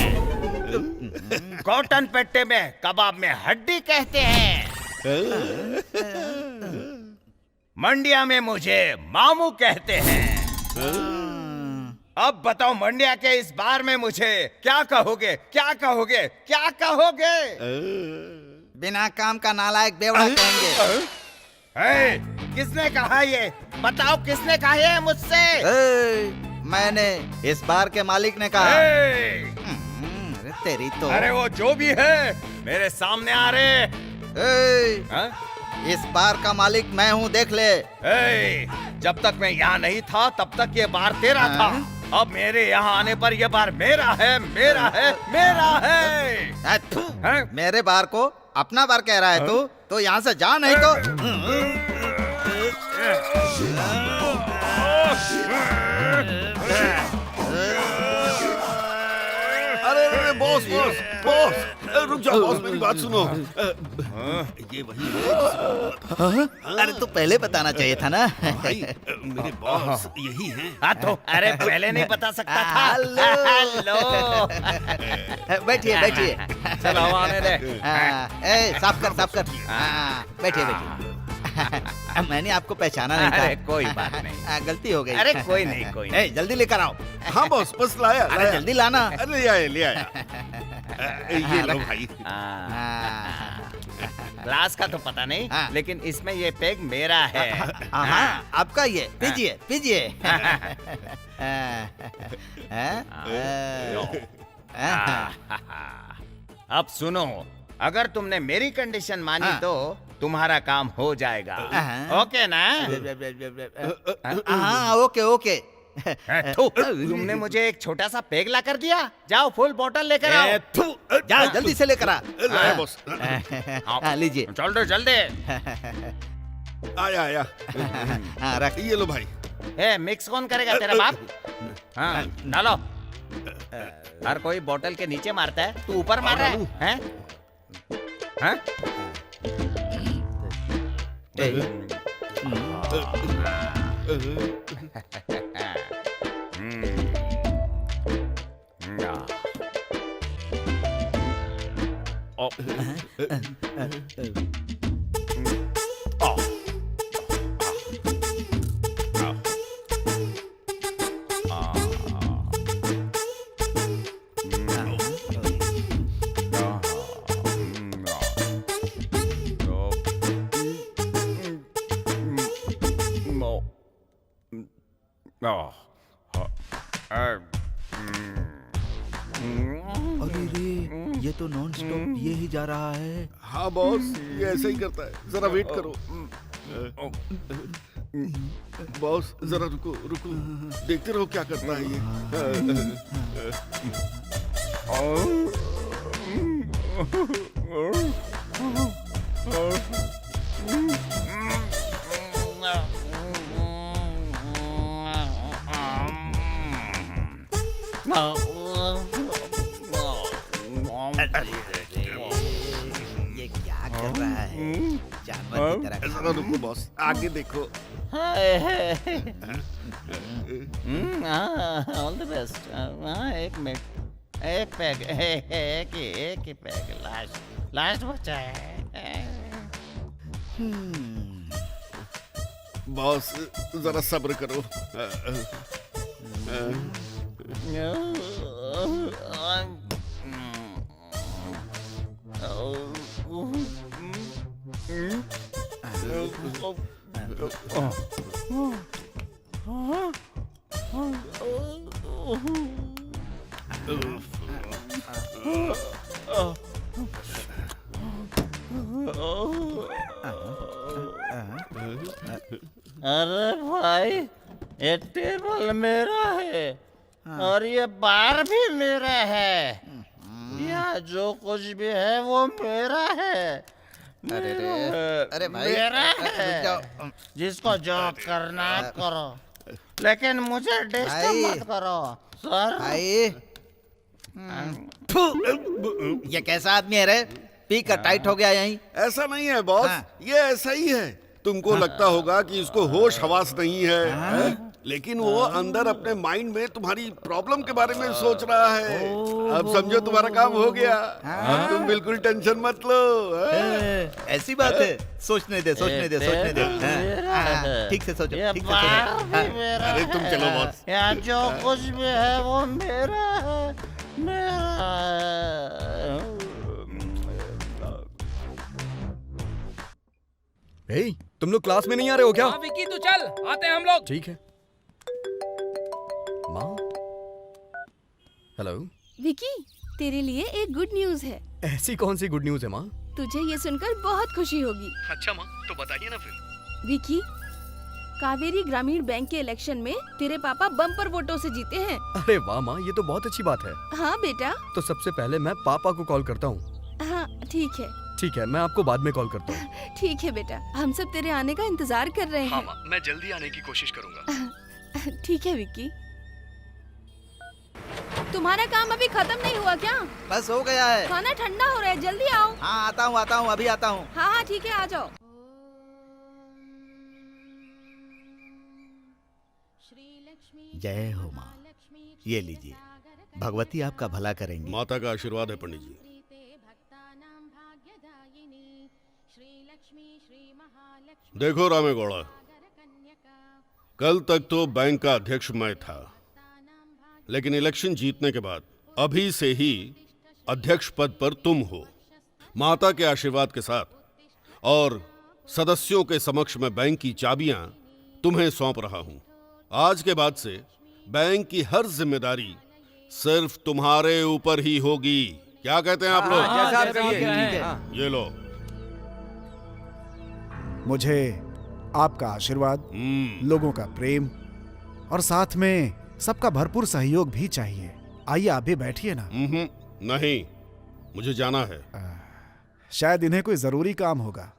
कॉटन पेट्टे में कबाब में हड्डी कहते हैं, मंडिया में मुझे मामू कहते हैं। अब बताओ मंडिया के इस बार में मुझे क्या कहोगे, क्या कहोगे, क्या कहोगे? बिना काम का नालायक बेवड़ा कहेंगे। किसने कहा ये? बताओ किसने कहा ये मुझसे? मैंने, इस बार के मालिक ने कहा। अरे तेरी तो। अरे वो जो भी है मेरे सामने आ रहे। इस बार का मालिक मैं हूँ, देख ले। जब तक मैं यहाँ नहीं था तब तक ये बार तेरा था, अब मेरे यहाँ आने पर ये बार मेरा है, मेरा है, मेरा है। मेरे बार को अपना बार कह रहा है तू? तो यहाँ से जा, नहीं तो। अरे बॉस बॉस बॉस, रुक जाओ बॉस, मेरी बात सुनो। ये वही है। अरे तू पहले बताना चाहिए था ना। भाई, मेरे बॉस यही हैं। तो अरे पहले नहीं बता सकता था। हेलो। बैठिए बैठिए। चलो आने दे। साफ कर साफ कर। बैठिए बैठिए। मैंने आपको पहचाना नहीं था। अरे कोई बात नहीं। गलती हो गई। अरे कोई नहीं कोई नहीं। जल्दी लेकर आओ। हाँ बॉस, बस लाया अरे जल्दी लाना। अरे ले आया ले आया। ये लो भाई। ग्लास का तो पता नहीं, लेकिन इसमें ये पेग मेरा है। हाँ, आपका ये। पीजिए पीजिए। अब सुनो, अगर तुमने मेरी कंडीशन मानी तो तुम्हारा काम हो जाएगा। ओके ना? हाँ ओके ओके। तुमने मुझे एक छोटा सा पेग ला कर दिया। जाओ फुल बोतल लेकर आओ। जा जल्दी से लेकर आ। लाया बॉस। लीजिए। चल दे चल दे। आया आया। हाँ रख। ये लो भाई। मिक्स कौन करेगा, तेरा बाप? हाँ डालो। हर कोई बोतल के नीचे मारता है, तू ऊपर मार रहा है? हैं? अरे रे, ये तो नॉन स्टॉप ये ही जा रहा है। हाँ बॉस, ये ऐसा ही करता है। जरा वेट करो। बॉस जरा रुको रुको, देखते रहो क्या करता है ये। ये क्या कर रहा है? जानवर की तरह। जरा रुको बॉस, आगे देखो। All the best. एक मिनट, एक पैग, एक ही पैग, लास्ट बचा है। बॉस जरा सब्र करो। अरे भाई, ये टेबल मेरा है और ये बार भी मेरा है। यहाँ जो कुछ भी है वो मेरा है। अरे भाई, मेरा रुक है। जाओ। जिसको जो करना है करो, लेकिन मुझे डिस्टर्ब मत करो सर। भाई ये कैसा आदमी है रे? पी कर टाइट हो गया यहीं। ऐसा नहीं है बॉस, ये ऐसा ही है। तुमको लगता होगा कि इसको होश हवास नहीं है, लेकिन वो अंदर अपने माइंड में तुम्हारी प्रॉब्लम के बारे में सोच रहा है। अब समझो तुम्हारा काम हो गया। अब तुम बिल्कुल टेंशन मत लो। ऐसी बात है? सोचने दे सोचने दे सोचने दे। ठीक से सोचो, ठीक से सोचो। अरे तुम चलो बॉस। यहाँ जो कुछ भी है वो मेरा है, मेरा है। हे, तुम लोग क्लास में नहीं आ रहे हो क्या? हाँ विकी तू चल, आते हैं हम लोग। ठीक है। माँ, हेलो। विकी, तेरे लिए एक गुड न्यूज है। ऐसी कौन सी गुड न्यूज है माँ? तुझे ये सुनकर बहुत खुशी होगी। अच्छा माँ, तो बताइए ना फिर। विकी, कावेरी ग्रामीण बैंक के इलेक्शन में तेरे पापा बम्पर वोटों से जीते हैं। अरे वाह माँ, ये तो बहुत अच्छी बात है। हाँ बेटा। तो सबसे पहले मैं पापा को कॉल करता हूँ। हाँ ठीक है। ठीक है, मैं आपको बाद में कॉल करता हूँ। ठीक है बेटा, हम सब तेरे आने का इंतजार कर रहे हाँ हैं। माँ, मैं जल्दी आने की कोशिश करूंगा। ठीक है विक्की। तुम्हारा काम अभी खत्म नहीं हुआ क्या? बस हो गया है। खाना ठंडा हो रहा है, जल्दी आओ। हाँ आता हूँ अभी आता हूँ। हाँ हाँ ठीक है, आ जाओ। जय हो माँ। ये लीजिए, भगवती आपका भला करेंगी। माता का आशीर्वाद है पंडित जी। देखो रामेगौड़ा, कल तक तो बैंक का अध्यक्ष मैं था, लेकिन इलेक्शन जीतने के बाद अभी से ही अध्यक्ष पद पर तुम हो। माता के आशीर्वाद के साथ और सदस्यों के समक्ष में बैंक की चाबियां तुम्हें सौंप रहा हूं। आज के बाद से बैंक की हर जिम्मेदारी सिर्फ तुम्हारे ऊपर ही होगी। क्या कहते हैं आप लोग? जैसा आप कहिए। ये लो। मुझे आपका आशीर्वाद, लोगों का प्रेम और साथ में सबका भरपूर सहयोग भी चाहिए। आइए आप भी बैठिए ना। नहीं, मुझे जाना है। शायद इन्हें कोई जरूरी काम होगा।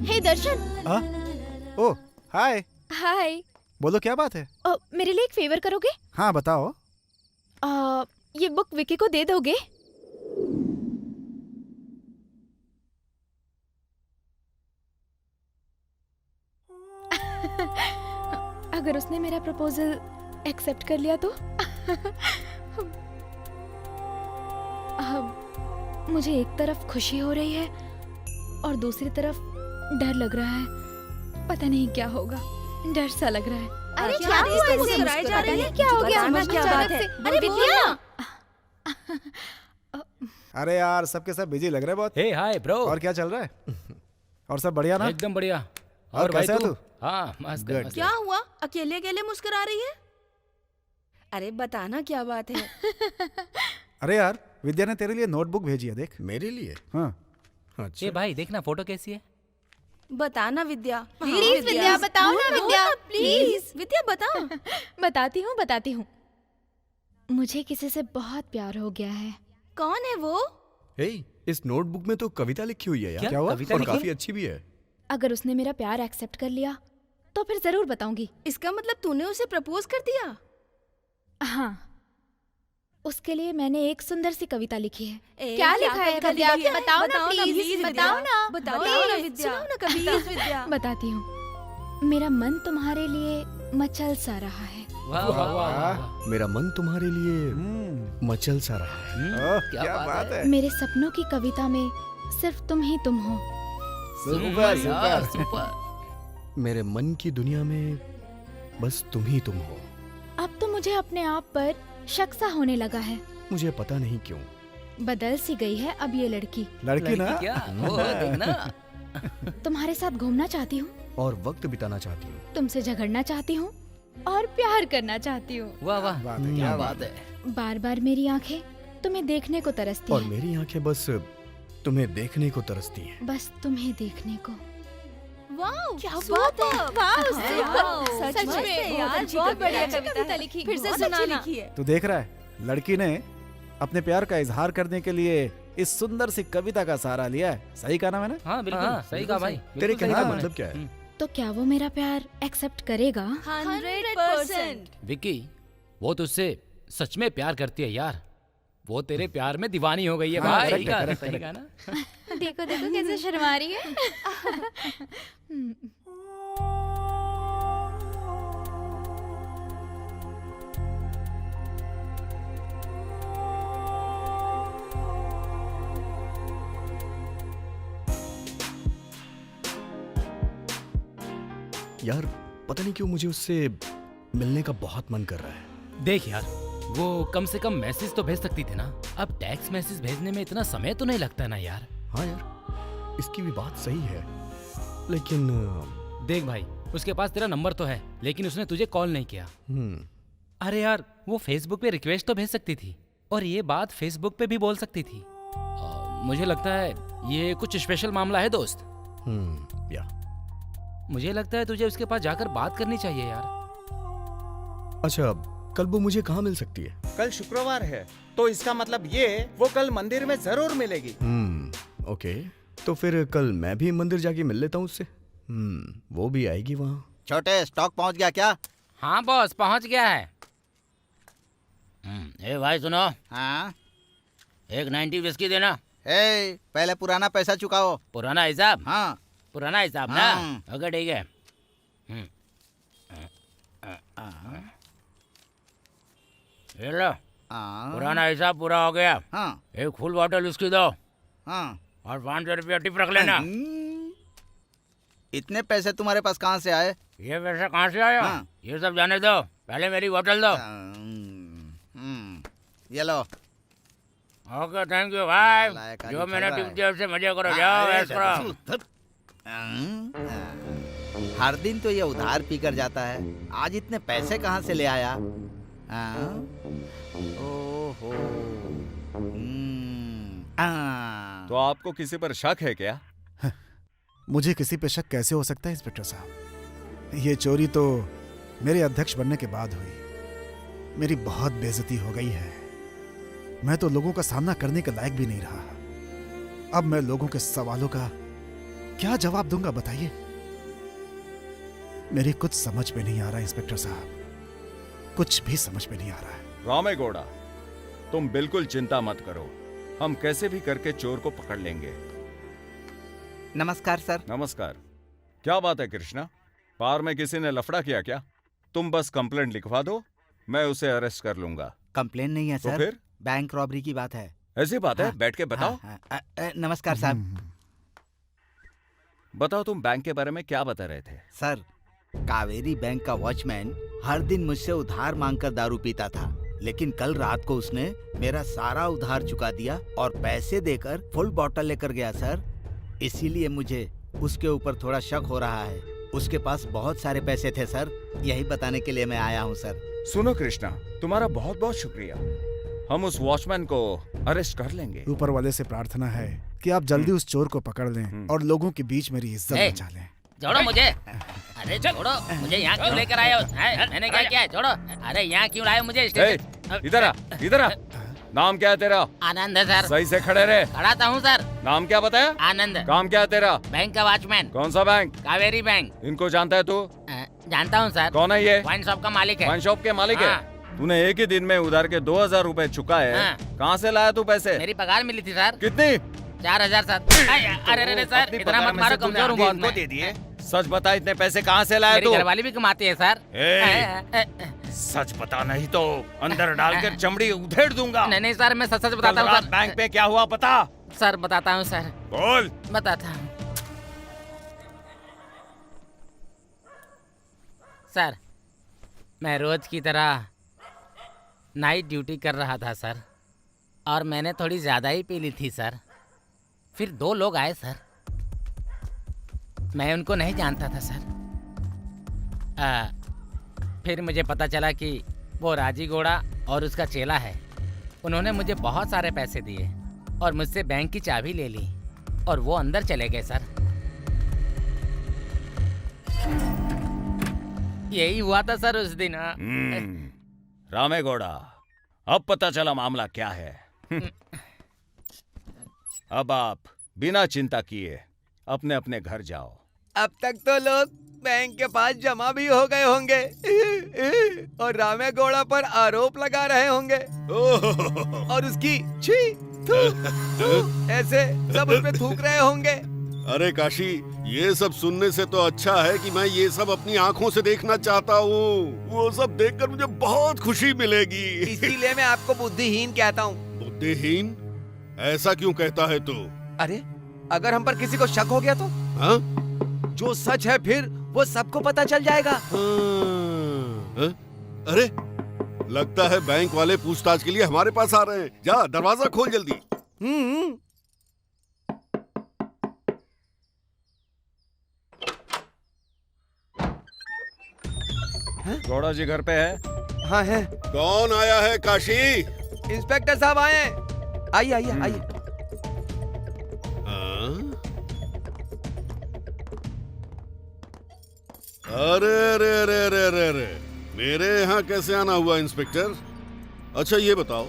हे दर्शन। ओ हाय। हाय। बोलो क्या बात है? मेरे लिए एक फेवर करोगे? हाँ बताओ। ये बुक विकी को दे दोगे? अगर उसने मेरा प्रपोजल एक्सेप्ट कर लिया तो? मुझे एक तरफ खुशी हो रही है और दूसरी तरफ डर लग रहा है। पता नहीं क्या होगा, डर सा लग रहा है। अरे क्या हुआ इसे? मुस्कुराए जा रही है? क्या हो गया? क्या बात है? अरे विद्या! अरे यार सबके सब बिजी लग रहे हैं बहुत। हे हाय ब्रो। और क्या चल रहा है? और सब बढ़िया ना? एकदम बढ़िया। और भाई कैसा है तू? तू? हाँ मस्त है, मस्त क्या है। हुआ? अकेले अकेले मुस्कुरा रही है? अरे बताना क्या बात है? अरे यार विद्या ने तेरे लिए नोटबुक भेजी है, देख। मेरे लिए? हाँ। ये भाई देखना फोटो कैसी है। बताना विद्या। प्लीज विद्या बताओ ना विद्या, प्लीज। विद्या बता। बताती हूँ। मुझे किसी से बहुत प्यार हो गया है। कौन है वो? हे, इस नोटबुक में तो कविता लिखी हुई है यार। क्या हुआ? कविता और लिखी? काफी अच्छी भी है। अगर उसने मेरा प्यार एक्सेप्ट कर लिया तो फिर जरूर बताऊंगी। इसका मतलब तूने उसे प्रपोज कर दिया? हाँ, उसके लिए मैंने एक सुंदर सी कविता लिखी है। ए, क्या लिखा है कविता विद्या? लिखी है? बताओ ना प्लीज, बताओ ना। बताओ ना विद्या। सुनाओ ना प्लीज विद्या। बताती हूँ। मेरा मन तुम्हारे लिए मचल सा रहा है। वाह वाह वाह। मेरा मन तुम्हारे लिए मचल सा रहा है। क्या बात है? मेरे सपनों की कविता में सिर्फ तुम ही तुम हो। Super super. सुपर। मेरे मन की दुनिया में बस तुम ही तुम हो। अब तो मुझे अपने आप पर शक सा होने लगा है। मुझे पता नहीं क्यों। बदल सी गई है अब ये लड़की। लड़की ना? क्या? वो देखना। तुम्हारे साथ घूमना चाहती हूँ, और वक्त बिताना चाहती हूँ। तुमसे झगड़ना चाहती हूँ और प्यार करना चाहती हूँ। वाह वाह, बात है, क्या बात है। बार बार मेरी आंखें तुम्हें देखने को तरसती और हैं। मेरी आंखें बस तुम्हें देखने को तरसती हैं। बस तुम्हें देखने को। वाह क्या बात है? वाह, सच में यार बहुत बढ़िया कविता लिखी। फिर से सुनाना। तू देख रहा है लड़की ने अपने प्यार का इजहार करने के लिए इस सुंदर सी कविता का सहारा लिया है। सही कहा ना मैंने? हाँ बिल्कुल सही कहा भाई। तेरे बिल्कुल कहने सही का कहा मतलब क्या है? तो क्या वो मेरा प्यार एक्सेप्ट करेगा? 100%। विक्की, वो तुझसे सच में प्यार करती है यार। वो तेरे प्यार में दीवानी हो गई है भाई। सही कहा ना? देखो देखो कैसे शर्मा रही है। यार पता नहीं क्यों मुझे उससे मिलने का बहुत मन कर रहा है। देख यार, वो कम से कम मैसेज तो भेज सकती थी ना। अब टेक्स्ट मैसेज भेजने में इतना समय तो नहीं लगता ना यार। हाँ यार, इसकी भी बात सही है, लेकिन देख भाई, उसके पास तेरा नंबर तो है, लेकिन उसने तुझे कॉल नहीं किया। अरे यार, वो फेसबुक पे रिक्वेस्ट तो भेज सकती थी और ये बात फेसबुक पे भी बोल सकती थी। मुझे लगता है ये कुछ स्पेशल मामला है दोस्त। या मुझे लगता है तुझे उसके पास जाकर बात करनी चाहिए यार। अच्छा, कल वो मुझे कहाँ मिल सकती है? कल शुक्रवार है, तो इसका मतलब ये वो कल मंदिर में जरूर मिलेगी। ओके, तो फिर कल मैं भी मंदिर जाके मिल लेता हूँ उससे। वो भी आएगी वहाँ। छोटे, स्टॉक पहुंच गया क्या? हाँ बॉस, पहुंच गया है। ए भाई सुनो, हाँ एक 90 विस्की देना। ए, पहले पुराना पैसा चुकाओ। पुराना हिसाब? हाँ पुराना हिसाब ना? ओके ठीक है। ये लो, हाँ पुराना हिसाब पूरा हो गया। हाँ एक फुल बॉटल उसकी दो हाँ। और 500 रुपया टिप रख लेना। इतने पैसे तुम्हारे पास कहाँ से आए? ये पैसा कहाँ से आया? हाँ। ये सब जाने दो, पहले मेरी बॉटल दो। ये लो। ओके, थैंक यू भाई। लायक जो आदमी मैंने चल रहा टिप है। दिया उससे मजे करो, जाओ ऐश करो। हर दिन तो ये उधार पी कर जाता है, आज इतने पैसे कहाँ से ले आया? ओहो। तो आपको किसी पर शक है क्या? मुझे किसी पे शक कैसे हो सकता है इंस्पेक्टर साहब? ये चोरी तो मेरे अध्यक्ष बनने के बाद हुई। मेरी बहुत बेइज्जती हो गई है। मैं तो लोगों का सामना करने के लायक भी नहीं रहा। अब मैं लोगों के सवालों का क्या जवाब दूंगा बताइए? मेरी कुछ समझ में नहीं आ रहा इंस्पेक्टर साहब, कुछ भी समझ में नहीं आ रहा है। रामेगौड़ा, तुम बिल्कुल चिंता मत करो, हम कैसे भी करके चोर को पकड़ लेंगे। नमस्कार सर। नमस्कार। क्या बात है कृष्णा, बार में किसी ने लफड़ा किया क्या? तुम बस कंप्लेंट लिखवा दो, मैं उसे अरेस्ट कर लूंगा। कंप्लेन नहीं है तो सर, फिर? बैंक रॉबरी की बात है। ऐसी बात है? बैठ के बताओ। नमस्कार साहब। बताओ, तुम बैंक के बारे में क्या बता रहे थे? सर, कावेरी बैंक का वॉचमैन हर दिन मुझसे उधार मांगकर दारू पीता था, लेकिन कल रात को उसने मेरा सारा उधार चुका दिया और पैसे देकर फुल बॉटल लेकर गया सर। इसीलिए मुझे उसके ऊपर थोड़ा शक हो रहा है। उसके पास बहुत सारे पैसे थे सर, यही बताने के लिए मैं आया हूँ सर। सुनो कृष्णा, तुम्हारा बहुत बहुत शुक्रिया, हम उस वॉचमैन को अरेस्ट कर लेंगे। ऊपर वाले से प्रार्थना है कि आप जल्दी उस चोर को पकड़ लें और लोगों के बीच मेरी इज्जत बचा लें। छोड़ो मुझे। अरे छोड़ो मुझे, यहाँ क्यों लेकर आए हो? मैंने क्या किया है? छोड़ो। अरे यहाँ क्यों लाए हो मुझे? इधर आ, इधर आ। नाम क्या है तेरा? आनंद है सर। सही से खड़े रहे। खड़ा था हूँ सर। नाम क्या बताया? आनंद। काम क्या है तेरा? बैंक का वॉचमैन। कौन सा बैंक? कावेरी बैंक। इनको जानता है तू? जानता हूँ सर। कौन है ये? वाइन शॉप का मालिक है। वाइन शॉप के मालिक है? तूने एक ही दिन में उधार के 2000 रुपए चुका है। कहाँ से लाया तू पैसे? मेरी पगार मिली थी सर। कितनी? 4000 सर। अरे अरे सर, इतना मत मारो, कमजोर हूँ बहुत मैं। दे दिए। सच बता, इतने पैसे कहाँ से लाया तू? मेरी घरवाली भी कमाती है सर। सच बता, नहीं तो अंदर डालकर चमड़ी उधेड़ दूंगा। नहीं सर, मैं सच बताता हूँ सर। बैंक में क्या हुआ पता? सर बताता हूँ सर। बोल। बताता हूँ सर। मैं रोज की तरह नाइट ड्यूटी कर रहा था सर, और मैंने थोड़ी ज़्यादा ही पी ली थी सर। फिर 2 लोग आए सर, मैं उनको नहीं जानता था सर। फिर मुझे पता चला कि वो राजी घोड़ा और उसका चेला है। उन्होंने मुझे बहुत सारे पैसे दिए और मुझसे बैंक की चाबी ले ली और वो अंदर चले गए सर। यही हुआ था सर उस दिन। रामेगौड़ा, अब पता चला मामला क्या है। अब आप बिना चिंता किए अपने अपने घर जाओ। अब तक तो लोग बैंक के पास जमा भी हो गए होंगे और रामेगौड़ा पर आरोप लगा रहे होंगे और उसकी छी थू थू ऐसे सब उस पे थूक रहे होंगे। अरे काशी, ये सब सुनने से तो अच्छा है कि मैं ये सब अपनी आंखों से देखना चाहता हूँ। वो सब देखकर मुझे बहुत खुशी मिलेगी। इसीलिए मैं आपको बुद्धिहीन कहता हूँ। बुद्धिहीन? ऐसा क्यों कहता है तू? अरे अगर हम पर किसी को शक हो गया तो? हाँ? जो सच है फिर वो सबको पता चल जाएगा। हाँ? अरे लगता है बैंक वाले पूछताछ के लिए हमारे पास आ रहे हैं। जा दरवाजा खोल जल्दी। गौड़ा जी घर पे है? हाँ है। कौन आया है काशी? इंस्पेक्टर साहब आए हैं। आइए आइए आइए। अरे अरे अरे अरे अरे अरे, मेरे यहाँ कैसे आना हुआ इंस्पेक्टर? अच्छा ये बताओ,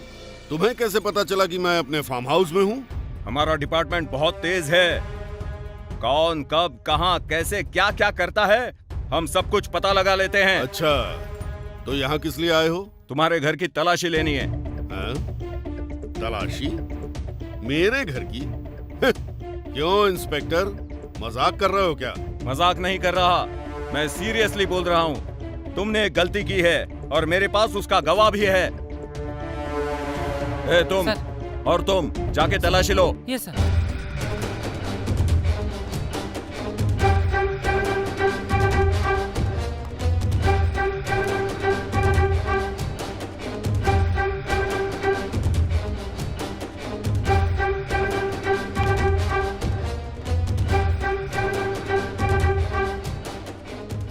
तुम्हें कैसे पता चला कि मैं अपने फार्म हाउस में हूँ? हमारा डिपार्टमेंट बहुत तेज है। कौन कब कहाँ कैसे क्या क्या करता है हम सब कुछ पता लगा लेते हैं। अच्छा, तो यहाँ किस लिए आए हो? तुम्हारे घर की तलाशी लेनी है। तलाशी? मेरे घर की? क्यों इंस्पेक्टर, मजाक कर रहे हो क्या? मजाक नहीं कर रहा, मैं सीरियसली बोल रहा हूँ। तुमने एक गलती की है और मेरे पास उसका गवाह भी है। ए तुम और तुम जाके तलाशी लो। ये सर।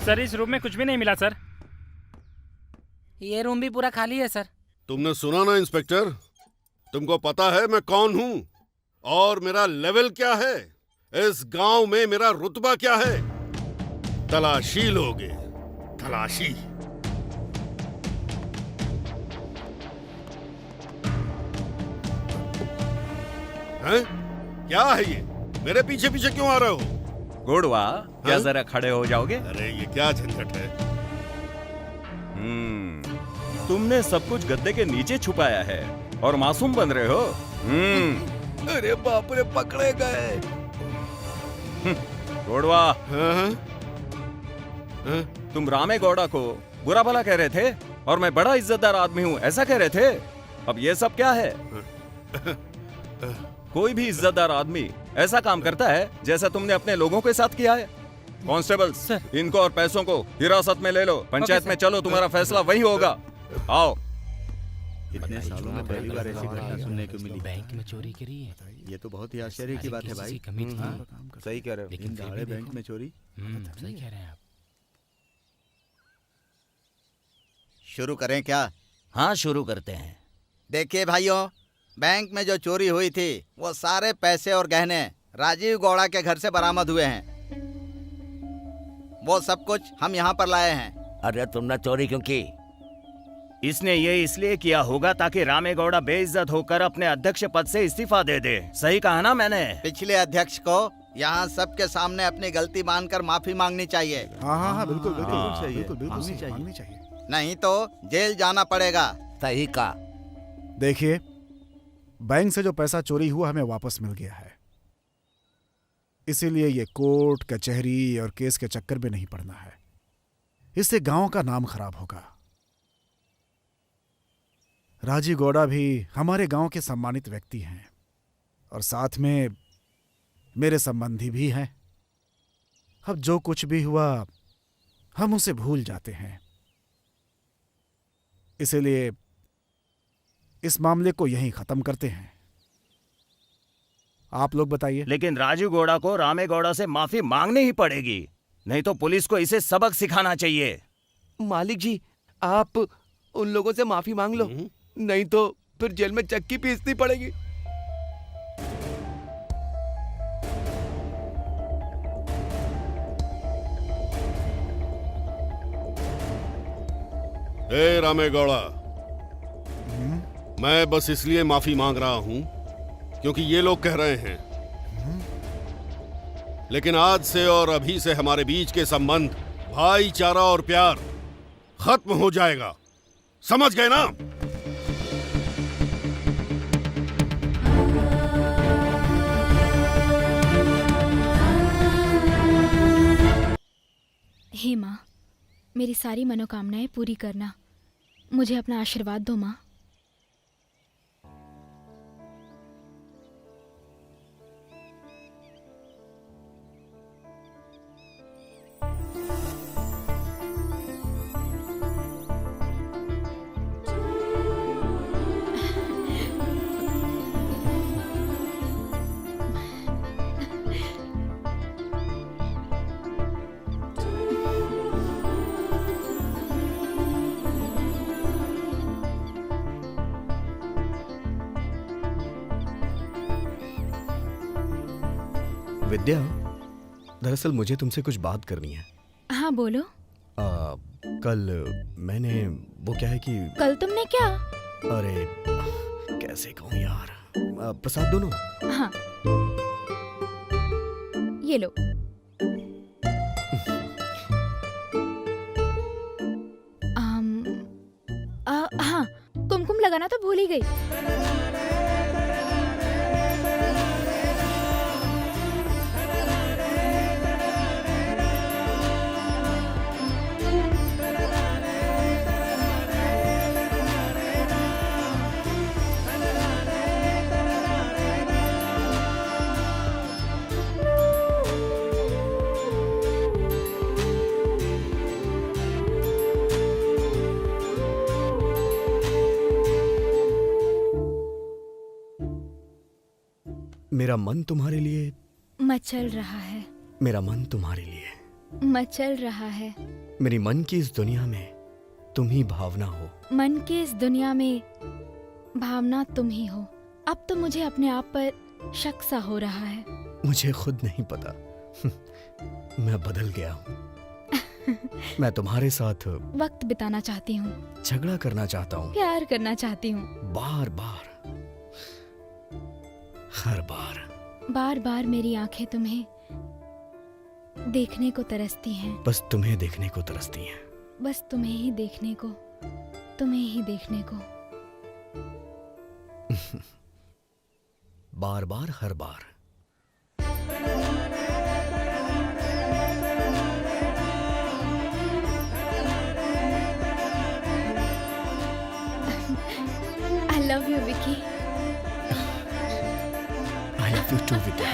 सर इस रूम में कुछ भी नहीं मिला सर। ये रूम भी पूरा खाली है सर। तुमने सुना ना इंस्पेक्टर, तुमको पता है मैं कौन हूं और मेरा लेवल क्या है, इस गांव में मेरा रुतबा क्या है। तलाशी लोगे, तलाशी। हैं? क्या है ये? मेरे पीछे पीछे क्यों आ रहे हो? गुड़वा, क्या जरा खड़े हो जाओगे? अरे ये क्या झंझट है? तुमने सब कुछ गद्दे के नीचे छुपाया है और मासूम बन रहे हो। अरे बाप रे, पकड़े गए। गुड़वा, तुम रामे गौड़ा को बुरा भला कह रहे थे और मैं बड़ा इज्जतदार आदमी हूँ ऐसा कह रहे थे। अब ये सब क्या है? कोई भी इज्जतदार आदमी ऐसा काम करता है जैसा तुमने अपने लोगों के साथ किया है। कांस्टेबल्स, इनको और पैसों को हिरासत में ले लो। पंचायत में चलो, तुम्हारा फैसला वही होगा। आओ। इतने सालों में पहली बार ऐसी घटना सुनने को मिली। बैंक में चोरी करी है। ये तो बहुत ही आश्चर्य की बात है भाई। कमी थी। सही कह रहे हो। लेकिन फिर बड़े भी बैंक में चोरी। सही कह रहे हैं आप। शुरू करें क्या? हाँ, शुरू करते हैं। देखिए भाइयों, बैंक में जो चोरी हुई थी वो सारे पैसे और गहने राजीव गौड़ा के घर से बरामद हुए हैं। वो सब कुछ हम यहाँ पर लाए हैं। अरे तुमने चोरी क्यों की? इसने ये इसलिए किया होगा ताकि रामे गौड़ा बेइज्जत होकर अपने अध्यक्ष पद से इस्तीफा दे दे। सही कहा ना मैंने? पिछले अध्यक्ष को यहाँ सबके सामने अपनी गलती मानकर माफी मांगनी चाहिए। हाँ बिल्कुल बिल्कुल मांगनी चाहिए। नहीं तो जेल जाना पड़ेगा। सही कहा। देखिए, बैंक से जो पैसा चोरी हुआ हमें वापस मिल गया है, इसीलिए ये कोर्ट कचहरी और केस के चक्कर में नहीं पड़ना है। इससे गांव का नाम खराब होगा। राजीव गौड़ा भी हमारे गांव के सम्मानित व्यक्ति हैं और साथ में मेरे संबंधी भी हैं। अब जो कुछ भी हुआ हम उसे भूल जाते हैं, इसलिए इस मामले को यहीं खत्म करते हैं। आप लोग बताइए। लेकिन राजीव गौड़ा को रामे गौड़ा से माफी मांगनी ही पड़ेगी, नहीं तो पुलिस को इसे सबक सिखाना चाहिए। मालिक जी, आप उन लोगों से माफी मांग लो, नहीं तो फिर जेल में चक्की पीसनी पड़ेगी। ए रामे गौड़ा, मैं बस इसलिए माफी मांग रहा हूं क्योंकि ये लोग कह रहे हैं, लेकिन आज से और अभी से हमारे बीच के संबंध, भाईचारा और प्यार खत्म हो जाएगा। समझ गए ना? हे माँ, मेरी सारी मनोकामनाएं पूरी करना। मुझे अपना आशीर्वाद दो माँ। विद्या, दरअसल मुझे तुमसे कुछ बात करनी है। हाँ बोलो। कल मैंने वो क्या है कि कल तुमने क्या? अरे कैसे कहूँ यार, प्रसाद दोनों। हाँ ये लो। हाँ, कुमकुम लगाना तो भूल ही गई। मेरा मन तुम्हारे लिए, मचल रहा है, मेरा मन तुम्हारे लिए, मचल रहा है। मेरी मन की इस दुनिया में तुम ही भावना हो। मन की इस दुनिया में भावना तुम ही हो। अब तो मुझे अपने आप पर शक सा हो रहा है। मुझे खुद नहीं पता। मैं बदल गया हूँ। मैं तुम्हारे साथ वक्त बिताना चाहती हूँ, झगड़ा करना चाहता हूँ, प्यार करना चाहती हूँ, बार बार, हर बार। बार बार मेरी आंखें तुम्हें देखने को तरसती हैं। बस तुम्हें देखने को तरसती हैं। बस तुम्हें ही देखने को, तुम्हें ही देखने को। बार बार, हर बार। I love you, Vicky. I love you too, Vicky.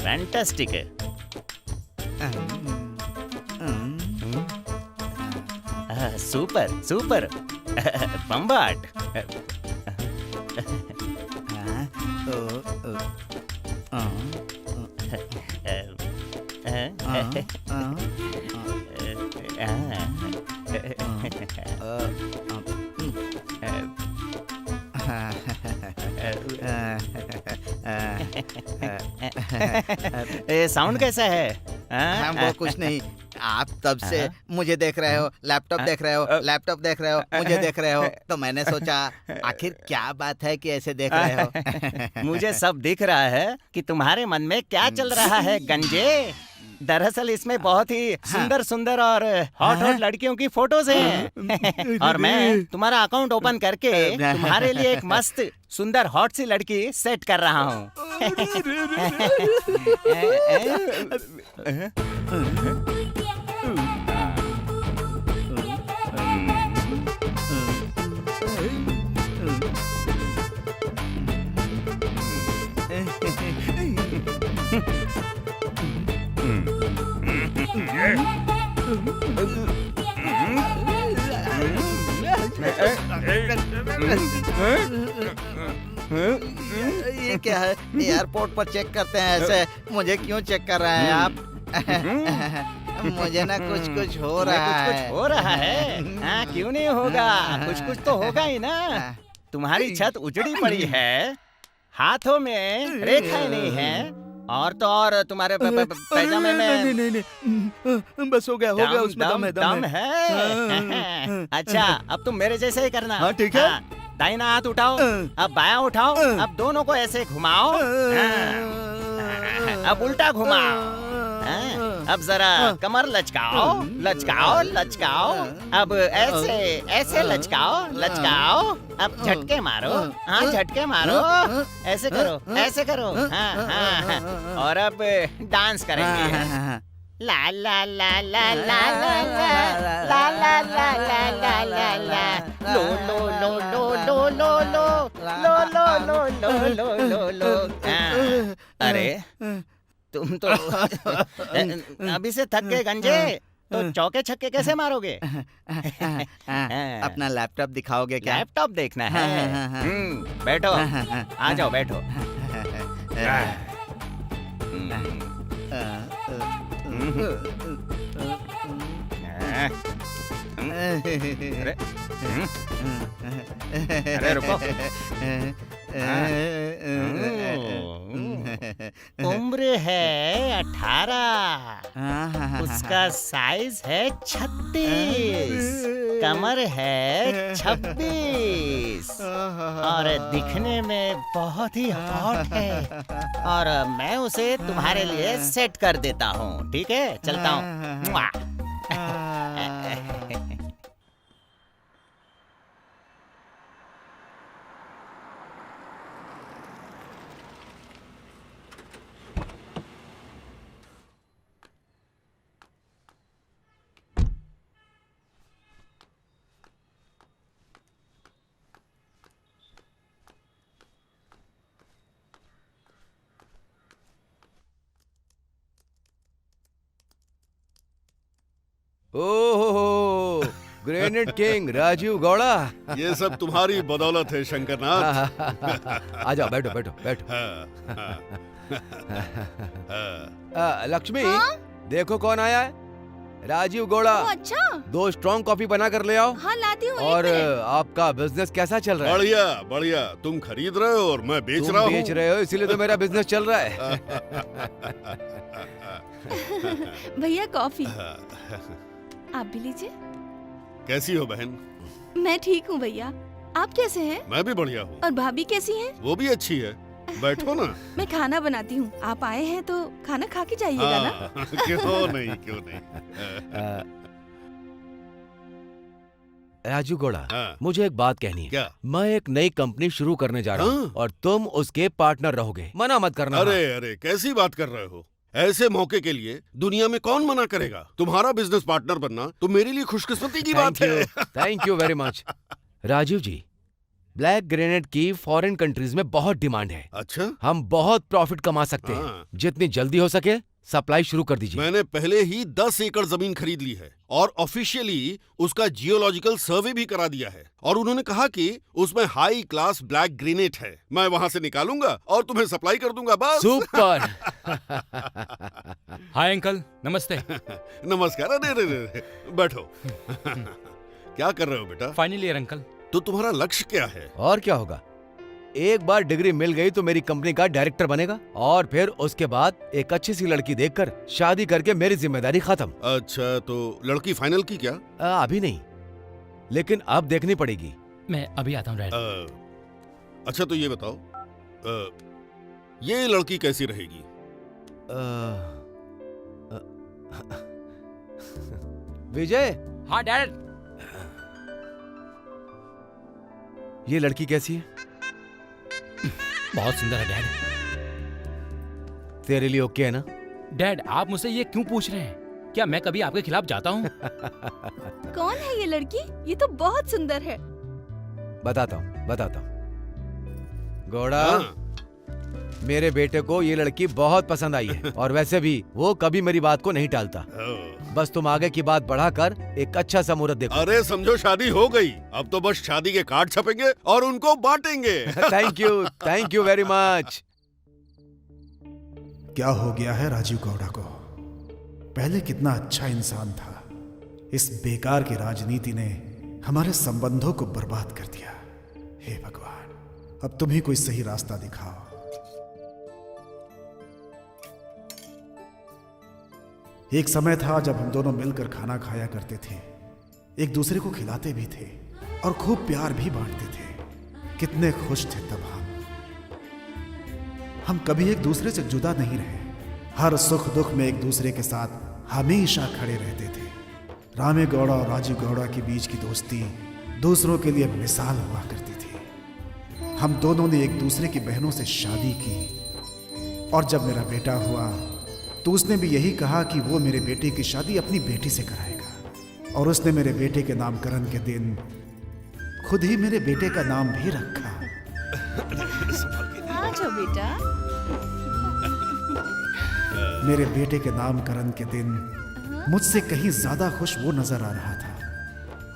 Fantastic है। सुपर सुपर बम्बाट। ये साउंड कैसा है? वो कुछ नहीं। आप तब से मुझे देख रहे हो, लैपटॉप देख रहे हो, लैपटॉप देख रहे हो, मुझे देख रहे हो, तो मैंने सोचा आखिर क्या बात है कि ऐसे देख रहे हो। मुझे सब दिख रहा है कि तुम्हारे मन में क्या चल रहा है गंजे। दरअसल इसमें बहुत ही सुंदर सुंदर और हॉट हॉट लड़कियों की फोटोज हैं। और मैं तुम्हारा अकाउंट ओपन करके तुम्हारे लिए एक मस्त सुंदर हॉट सी लड़की सेट कर रहा हूँ। ये क्या है? एयरपोर्ट पर चेक करते हैं ऐसे, मुझे क्यों चेक कर रहे हैं आप? मुझे ना कुछ कुछ हो रहा है। कुछ हो रहा है? हाँ, क्यों नहीं होगा? कुछ कुछ तो होगा ही ना। तुम्हारी छत उजड़ी पड़ी है, हाथों में रेखाएं नहीं है, और तो और तुम्हारे पैजामे में नहीं, बस हो गया उसमें दम है। अच्छा, अब तुम मेरे जैसे ही करना। हाँ, ठीक है। दाहिना हाथ उठाओ, अब बायां उठाओ, अब दोनों को ऐसे घुमाओ, अब उल्टा घुमाओ, अब जरा कमर लचकाओ, लचकाओ, लचकाओ, अब ऐसे ऐसे लचकाओ, लचकाओ, अब झटके मारो, हाँ झटके मारो, ऐसे करो, ऐसे करो, हाँ हाँ, और अब डांस करेंगे। ला ला ला ला ला ला ला ला ला ला ला ला ला ला, लो लो लो लो लो लो लो लो लो लो लो लो लो लो। अरे तुम तो अभी से थक गए गंजे, तो चौके छक्के कैसे मारोगे? अपना लैपटॉप दिखाओगे क्या? लैपटॉप देखना है? बैठो, आ जाओ बैठो। अरे रुको। उम्र है 18, उसका साइज है 36, कमर है 26, और दिखने में बहुत ही हॉट है, और मैं उसे तुम्हारे लिए सेट कर देता हूँ। ठीक है, चलता हूँ। Grenade king Rajiv Gowda. ये सब तुम्हारी बदौलत है शंकरनाथ। आ जाओ, बैठो बैठो बैठो। लक्ष्मी, देखो कौन आया है। राजीव गौड़ा। अच्छा। 2 स्ट्रॉन्ग कॉफी बना कर ले आओ। हाँ लाती हूँ। और आपका बिजनेस कैसा चल रहा है? बढ़िया बढ़िया, तुम खरीद रहे हो और मैं बेच रहा हूँ। बेच रहे हो, इसीलिए तो मेरा बिजनेस चल रहा है। भैया कॉफी। आप भी लीजिए। कैसी हो बहन? मैं ठीक हूँ भैया, आप कैसे हैं? मैं भी बढ़िया हूँ। और भाभी कैसी हैं? वो भी अच्छी है। बैठो ना। मैं खाना बनाती हूँ, आप आए हैं तो खाना खा के जाइएगा ना। क्यों नहीं, क्यों नहीं। राजू गौड़ा, मुझे एक बात कहनी है। क्या? मैं एक नई कंपनी शुरू करने जा रहा हूँ और तुम उसके पार्टनर रहोगे। मना मत करना। अरे अरे, कैसी बात कर रहे हो? ऐसे मौके के लिए दुनिया में कौन मना करेगा? तुम्हारा बिजनेस पार्टनर बनना तो मेरे लिए खुशकिस्मती की बात है। Thank you very much. Rajiv ji, black grenade की फॉरेन कंट्रीज में बहुत डिमांड है। अच्छा, हम बहुत प्रॉफिट कमा सकते हैं। जितनी जल्दी हो सके सप्लाई शुरू कर दीजिए। मैंने पहले ही 10 एकड़ जमीन खरीद ली है और ऑफिशियली उसका जियोलॉजिकल सर्वे भी करा दिया है और उन्होंने कहा कि उसमें हाई क्लास ब्लैक ग्रेनेट है। मैं वहां से निकालूंगा और तुम्हें सप्लाई कर दूंगा बस। सुपर। हाय अंकल, नमस्ते। नमस्कार। अरे अरे अरे, बैठो। क्या कर रहे हो बेटा? Final year uncle. तो तुम्हारा लक्ष्य क्या है? और क्या होगा, एक बार डिग्री मिल गई तो मेरी कंपनी का डायरेक्टर बनेगा और फिर उसके बाद एक अच्छी सी लड़की देखकर शादी करके मेरी जिम्मेदारी खत्म। अच्छा, तो लड़की फाइनल की क्या? अभी नहीं, लेकिन अब देखनी पड़ेगी। मैं अभी आता हूँ डैड। अच्छा, तो ये बताओ, ये लड़की कैसी रहेगी? विजय। हाँ डैड। ये लड़की कैसी है? बहुत सुंदर है डैड। तेरे लिए ओके है ना? डैड, आप मुझसे ये क्यों पूछ रहे हैं? क्या मैं कभी आपके खिलाफ जाता हूँ? कौन है ये लड़की? ये तो बहुत सुंदर है। बताता हूँ बताता हूँ। गौड़ा, मेरे बेटे को ये लड़की बहुत पसंद आई है और वैसे भी वो कभी मेरी बात को नहीं टालता। बस तुम आगे की बात बढ़ाकर एक अच्छा सा मुहूर्त देखो। अरे समझो शादी हो गई, अब तो बस शादी के कार्ड छपेंगे और उनको बांटेंगे। Thank you very much. क्या हो गया है राजीव गौड़ा को? पहले कितना अच्छा इंसान था, इस बेकार की राजनीति ने हमारे संबंधों को बर्बाद कर दिया। हे भगवान, अब तुम ही कोई सही रास्ता दिखाओ। एक समय था जब हम दोनों मिलकर खाना खाया करते थे, एक दूसरे को खिलाते भी थे और खूब प्यार भी बांटते थे। कितने खुश थे तब हम कभी एक दूसरे से जुदा नहीं रहे। हर सुख दुख में एक दूसरे के साथ हमेशा खड़े रहते थे। रामे गौड़ा और राजीव गौड़ा के बीच की दोस्ती दूसरों के लिए मिसाल हुआ करती थी। हम दोनों ने एक दूसरे की बहनों से शादी की और जब मेरा बेटा हुआ तो उसने भी यही कहा कि वो मेरे बेटे की शादी अपनी बेटी से कराएगा और उसने मेरे बेटे के नामकरण के दिन खुद ही मेरे बेटे का नाम भी रखा। आ जाओ बेटा। मेरे बेटे के नामकरण के दिन मुझसे कहीं ज्यादा खुश वो नजर आ रहा था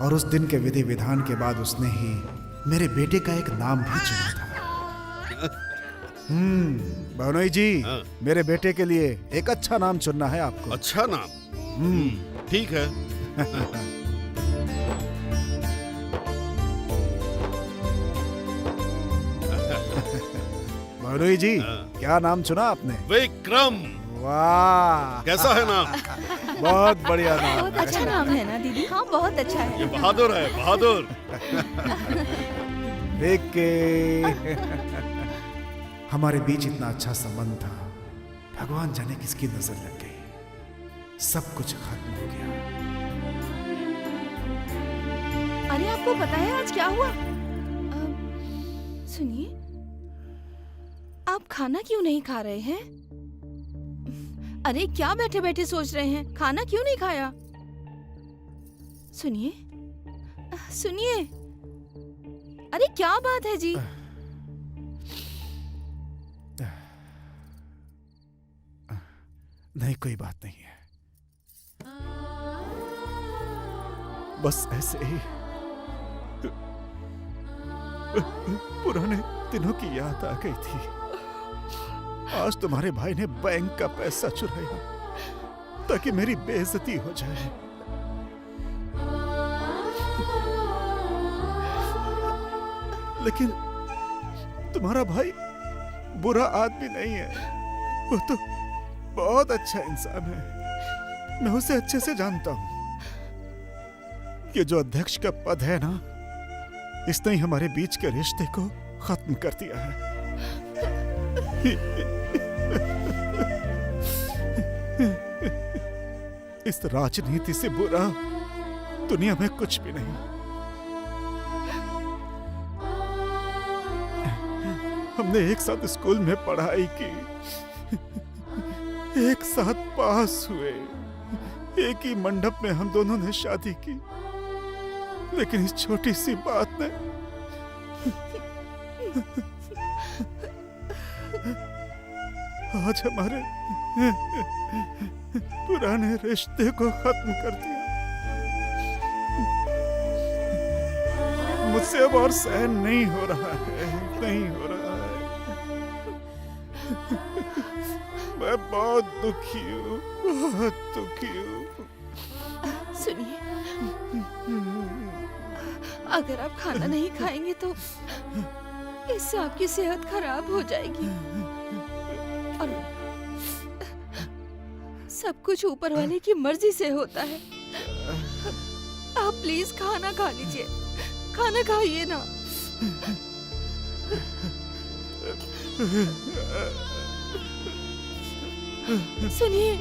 और उस दिन के विधि विधान के बाद उसने ही मेरे बेटे का एक नाम भी चुना था। भानोई जी, मेरे बेटे के लिए एक अच्छा नाम चुनना है आपको। अच्छा नाम? ठीक है। भानोई जी, क्या नाम चुना आपने? विक्रम। वाह, कैसा है नाम? बहुत बढ़िया नाम। बहुत अच्छा नाम है ना दीदी? हाँ बहुत अच्छा है। ये बहादुर है, बहादुर। हमारे बीच इतना अच्छा संबंध था, भगवान जाने किसकी नजर लग गई, सब कुछ खत्म हो गया। अरे आपको पता है आज क्या हुआ? सुनिए, आप खाना क्यों नहीं खा रहे हैं? अरे क्या बैठे बैठे सोच रहे हैं? खाना क्यों नहीं खाया? सुनिए सुनिए, अरे क्या बात है जी? नहीं, कोई बात नहीं है। बस ऐसे ही पुराने दिनों की याद आ गई थी। आज तुम्हारे भाई ने बैंक का पैसा चुराया ताकि मेरी बेइज्जती हो जाए। लेकिन तुम्हारा भाई बुरा आदमी नहीं है, वो तो बहुत अच्छा इंसान है। मैं उसे अच्छे से जानता हूं। ये जो अध्यक्ष का पद है ना, इसने ही हमारे बीच के रिश्ते को खत्म कर दिया है। इस राजनीति से बुरा दुनिया में कुछ भी नहीं। हमने एक साथ स्कूल में पढ़ाई की, एक साथ पास हुए, एक ही मंडप में हम दोनों ने शादी की। लेकिन इस छोटी सी बात ने आज हमारे पुराने रिश्ते को खत्म कर दिया। मुझसे अब और सहन नहीं हो रहा है, नहीं हो रहा है। मैं बहुत दुखी हूँ, बहुत दुखी हूँ। सुनिए, अगर आप खाना नहीं खाएंगे तो इससे आपकी सेहत खराब हो जाएगी। और सब कुछ ऊपर वाले की मर्जी से होता है। आप प्लीज खाना खा लीजिए, खाना खाइए ना। सुनिए,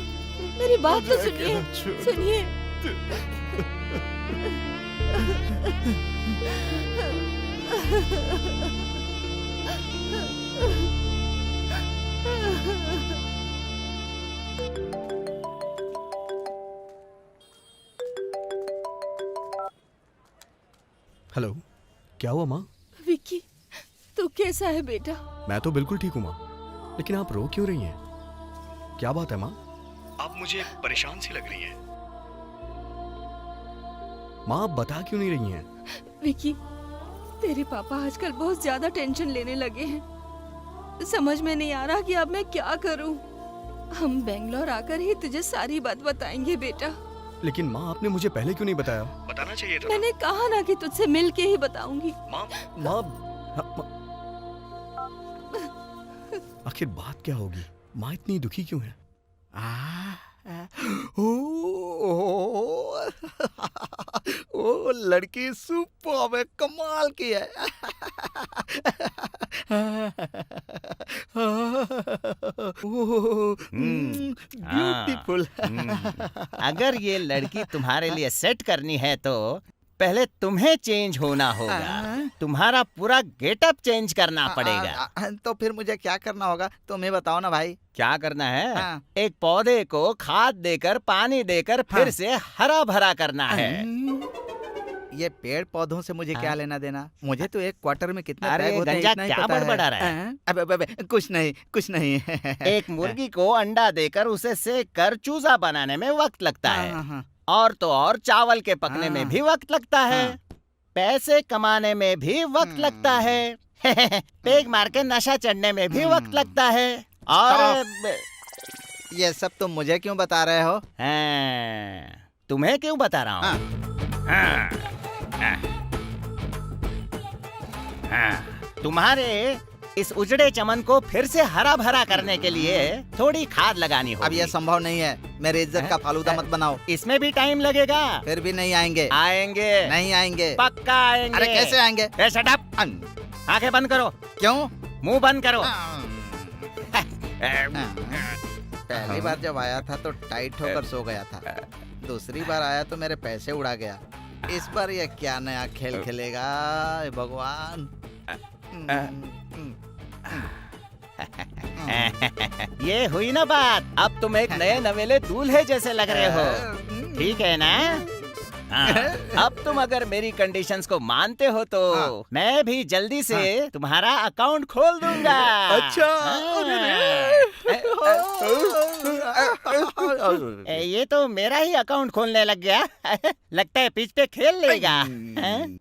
मेरी बात तो सुनिए, सुनिए। हेलो, क्या हुआ माँ? विक्की, तू कैसा है बेटा? मैं तो बिल्कुल ठीक हूँ माँ, लेकिन आप रो क्यों रही हैं? क्या बात है माँ? आप मुझे परेशान सी लग रही हैं। माँ आप बता क्यों नहीं रही हैं? विक्की, तेरे पापा आजकल बहुत ज्यादा टेंशन लेने लगे हैं। समझ में नहीं आ रहा कि अब मैं क्या करूं। हम बेंगलोर आकर ही तुझे सारी बात बताएंगे बेटा। लेकिन माँ आपने मुझे पहले क्यों नहीं बताया? बताना चाहिए था। मैंने कहा ना कि तुझसे मिल के ही बताऊंगी। माँ आखिर बात क्या होगी? माँ इतनी दुखी क्यों है? ओ लड़की सुपर है, कमाल की है। ब्यूटीफुल। अगर ये लड़की तुम्हारे लिए सेट करनी है तो पहले तुम्हें चेंज होना होगा। तुम्हारा पूरा गेटअप चेंज करना पड़ेगा। तो फिर मुझे क्या करना होगा, तुम्हें बताओ ना भाई। क्या करना है? एक पौधे को खाद देकर, पानी देकर फिर से हरा भरा करना है। ये पेड़ पौधों से मुझे क्या लेना देना? मुझे तो एक क्वार्टर में कितना अरे बैग होते हैं गंजा इतना ही क्या पता है। बड़बड़ा रहा है? अबे कुछ नहीं, कुछ नहीं। एक मुर्गी को अंडा देकर उसे सेक कर चूजा बनाने में वक्त लगता है। और तो और चावल के पकने में भी वक्त लगता है। पैसे कमाने में भी वक्त लगता है। पेग मार के नशा चढ़ने में भी वक्त लगता है। और ये सब तुम मुझे क्यों बता रहे हो? तुम्हें क्यों बता रहा हूँ? तुम्हारे इस उजड़े चमन को फिर से हरा भरा करने के लिए थोड़ी खाद लगानी होगी। अब ये संभव नहीं है। मेरे इज्जत का फालूदा मत बनाओ। इसमें भी टाइम लगेगा। फिर भी नहीं आएंगे। आएंगे। नहीं आएंगे। पक्का आएंगे। अरे कैसे आएंगे? Shut up. आंखें बंद करो। क्यों? मुंह बंद करो। पहली बार जब आया था तो टाइट होकर सो गया था। दूसरी बार आया तो मेरे पैसे उड़ा गया। इस बार ये क्या नया खेल खेलेगा भगवान? ये हुई ना बात। अब तुम एक नए नवेले दूल्हे जैसे लग रहे हो, ठीक है ना? अब तुम अगर मेरी कंडीशंस को मानते हो तो मैं भी जल्दी से तुम्हारा अकाउंट खोल दूंगा। अच्छा। ये तो मेरा ही अकाउंट खोलने लग गया। लगता है पिच पे खेल लेगा। हैं?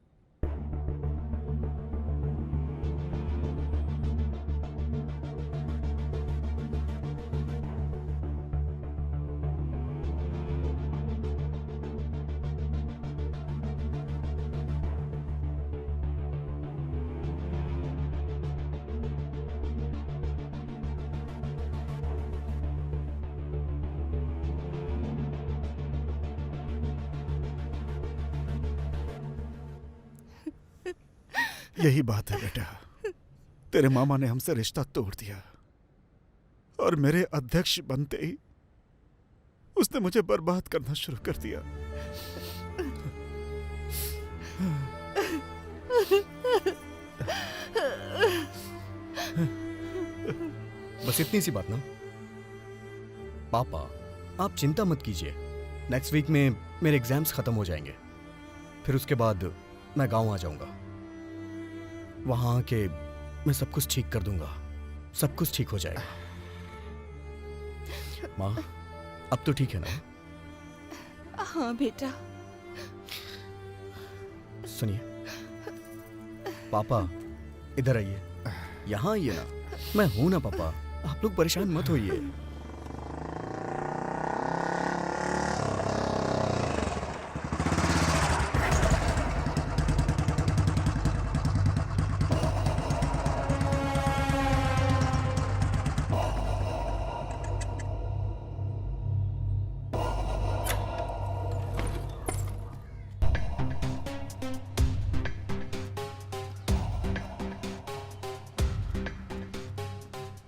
यही बात है बेटा, तेरे मामा ने हमसे रिश्ता तोड़ दिया और मेरे अध्यक्ष बनते ही उसने मुझे बर्बाद करना शुरू कर दिया। बस इतनी सी बात ना। पापा आप चिंता मत कीजिए, नेक्स्ट वीक में मेरे एग्जाम्स खत्म हो जाएंगे, फिर उसके बाद मैं गांव आ जाऊंगा। वहां आके मैं सब कुछ ठीक कर दूंगा, सब कुछ ठीक हो जाएगा। माँ अब तो ठीक है ना? हाँ बेटा। सुनिए पापा, इधर आइए, यहाँ आइए ना। मैं हूं ना पापा, आप लोग परेशान मत होइए।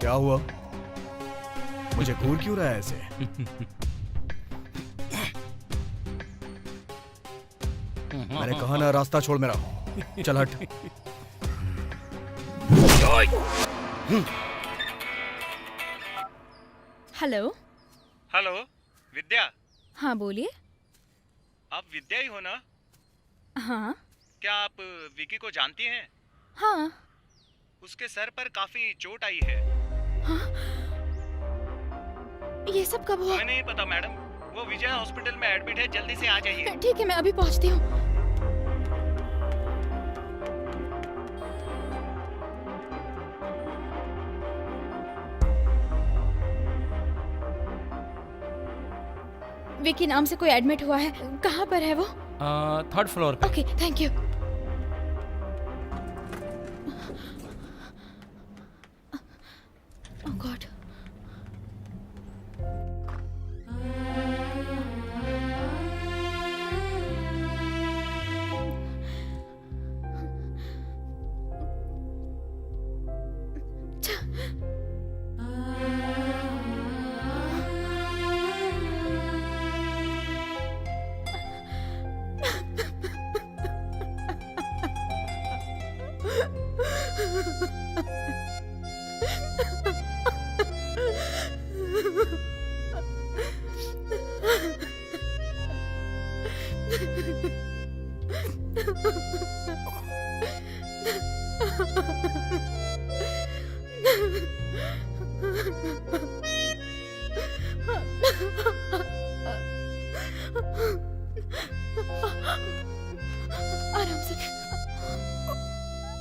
क्या हुआ? मुझे घूर क्यों रहा है ऐसे? मैंने कहा ना रास्ता छोड़ मेरा। चल हट। हेलो। हेलो विद्या, हाँ बोलिए। आप विद्या ही हो ना? हाँ क्या आप विकी को जानती हैं? हाँ। उसके सर पर काफी चोट आई है। हाँ? ये सब कब हुआ? हमें नहीं पता मैडम, वो विजय हॉस्पिटल में एडमिट है, जल्दी से आ जाइए। ठीक है मैं अभी पहुंचती हूँ। विकी नाम से कोई एडमिट हुआ है, कहाँ पर है वो? 3rd फ्लोर पे। Okay thank you. Oh God.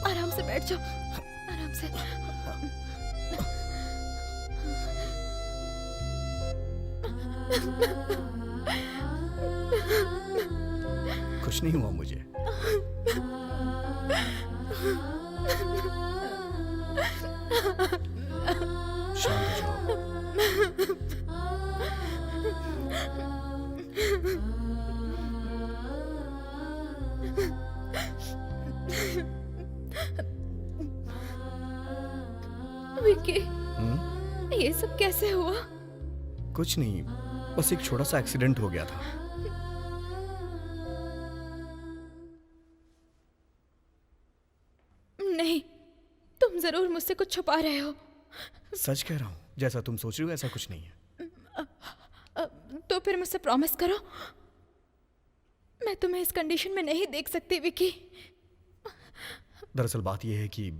आराम से बैठ जाओ, आराम से। कुछ नहीं हुआ मुझे। शांत हो जाओ। विकी, ये सब कैसे हुआ? कुछ नहीं, बस एक छोटा सा एक्सीडेंट हो गया था। नहीं, तुम जरूर मुझसे कुछ छुपा रहे हो। सच कह रहा हूँ, जैसा तुम सोच रही हो ऐसा कुछ नहीं है। तो फिर मुझसे प्रॉमिस करो, मैं तुम्हें इस कंडीशन में नहीं देख सकती विकी। दरअसल बात यह है कि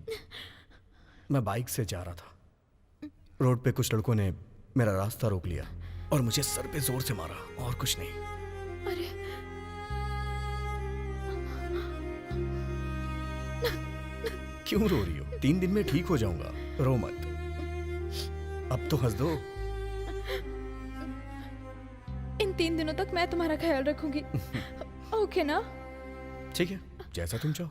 मैं बाइक से जा रहा था, रोड पे कुछ लड़कों ने मेरा रास्ता रोक लिया और मुझे सर पे जोर से मारा, और कुछ नहीं। अरे क्यों रो रही हो? 3 दिन में ठीक हो जाऊंगा, रो मत। अब तो हंस दो। इन 3 दिनों तक मैं तुम्हारा ख्याल रखूंगी। ओके ना? ठीक है, जैसा तुम चाहो।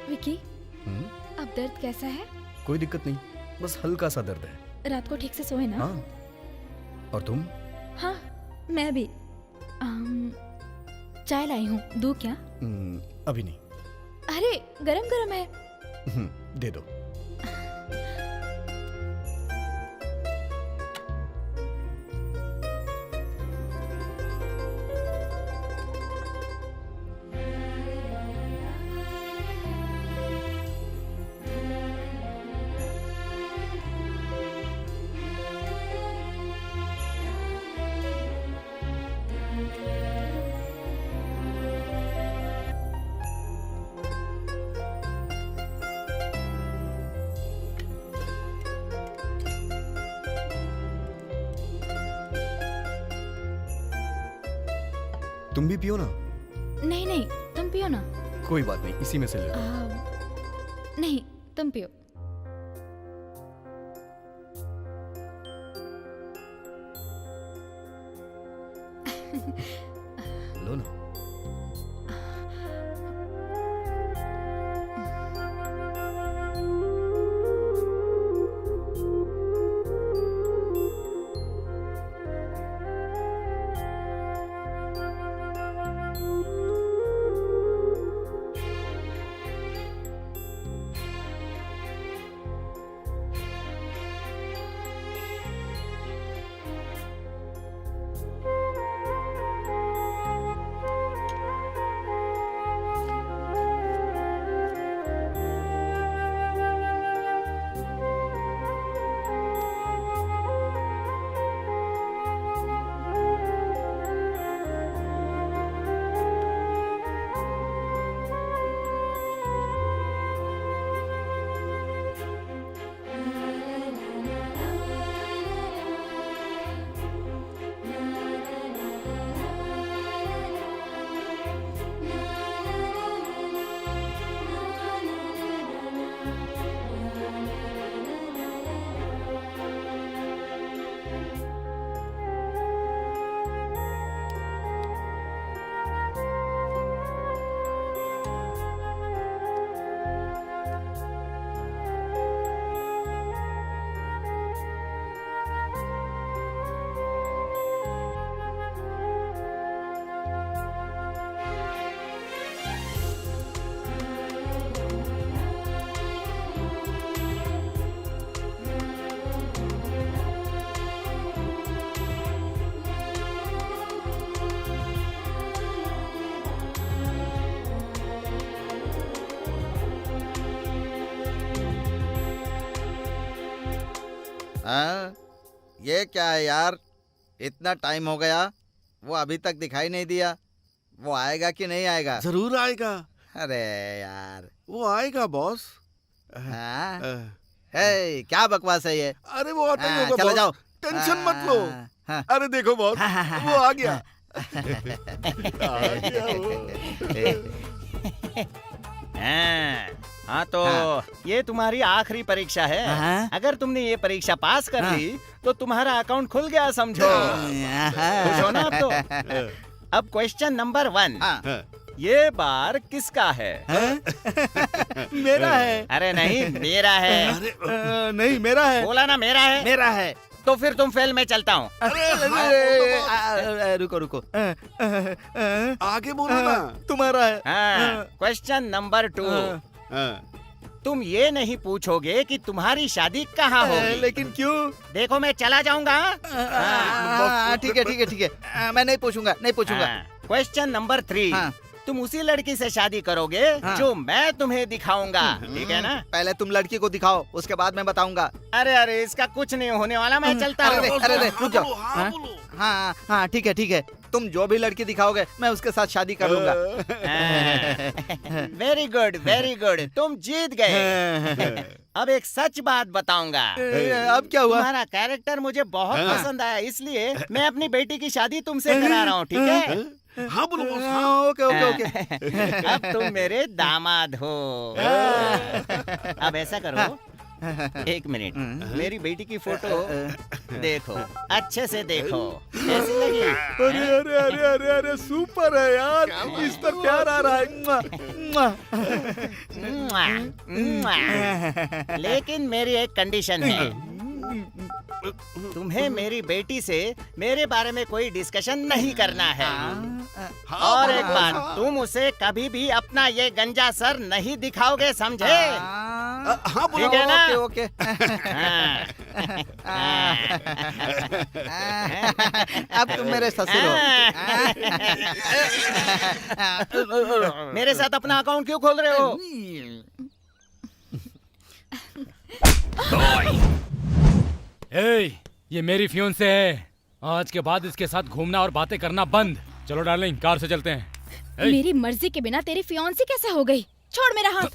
विकी, अब दर्द कैसा है? कोई दिक्कत नहीं, बस हल्का सा दर्द है। रात को ठीक से सोए ना? हाँ, और तुम? हाँ, मैं भी। चाय लाई हूँ, दूँ क्या? अभी नहीं। अरे गरम गरम है। दे दो। तुम भी पियो ना। नहीं नहीं, तुम पियो ना। कोई बात नहीं, इसी में से ले लो। नहीं, तुम पियो। लो ना। हाँ, ये क्या है यार, इतना टाइम हो गया, वो अभी तक दिखाई नहीं दिया। वो आएगा कि नहीं आएगा? जरूर आएगा। अरे यार, वो आएगा बॉस। हाँ? हे, क्या बकवास है ये? अरे वो आता ही होगा चलो बॉस। जाओ। टेंशन मत लो। हाँ। अरे देखो बॉस, वो आ गया। आ गया वो। हाँ तो ये तुम्हारी आखिरी परीक्षा है। अगर तुमने ये परीक्षा पास कर ली तो तुम्हारा अकाउंट खुल गया समझो। खुश हो ना अब तो? अब क्वेश्चन नंबर 1, ये बार किसका है? मेरा है। अरे नहीं, मेरा है। नहीं, मेरा है। बोला ना मेरा है। मेरा है। तो फिर तुम फेल में चलता हूँ। रुको रुको, आगे बोलो ना। तुम्हारा है। क्वेश्चन नंबर 2, तुम ये नहीं पूछोगे कि तुम्हारी शादी कहाँ होगी। लेकिन क्यों? देखो मैं चला जाऊंगा। ठीक है ठीक है ठीक है, मैं नहीं पूछूंगा, नहीं पूछूंगा। क्वेश्चन नंबर 3, तुम उसी लड़की से शादी करोगे जो मैं तुम्हें दिखाऊंगा, ठीक है ना? पहले तुम लड़की को दिखाओ, उसके बाद मैं बताऊंगा। अरे अरे, इसका कुछ नहीं होने वाला, मैं चलता हूँ। अरे रुक जाओ। हाँ ठीक है ठीक है, तुम जो भी लड़की दिखाओगे मैं उसके साथ शादी करूंगा। वेरी गुड, तुम जीत गए। अब एक सच बात बताऊंगा। अब क्या हुआ? तुम्हारा कैरेक्टर मुझे बहुत पसंद आया, इसलिए मैं अपनी बेटी की शादी तुमसे करा रहा हूँ, ठीक है? हाँ बोलो बॉस। Okay okay okay. अब तुम मेरे दामाद हो। अब ऐसा करो, एक मिनट, मेरी बेटी की फोटो देखो, अच्छे से देखो, कैसी लगी? अरे अरे अरे अरे अरे सुपर है यार, इस पर प्यार आ रहा है। लेकिन मेरी एक कंडीशन है, तुम्हें मेरी बेटी से मेरे बारे में कोई डिस्कशन नहीं करना है। और एक बात, तुम उसे कभी भी अपना ये गंजा सर नहीं दिखाओगे, समझे? हाँ बोलो। ठीक है ना? ओके अब तुम मेरे ससुर हो। मेरे साथ अपना अकाउंट क्यों खोल रहे हो? ये मेरी फियोंसे है। आज के बाद इसके साथ घूमना और बातें करना बंद। चलो डार्लिंग, कार से चलते हैं। मेरी मर्जी के बिना तेरी फियांसी कैसे हो गई? छोड़ मेरा हाथ।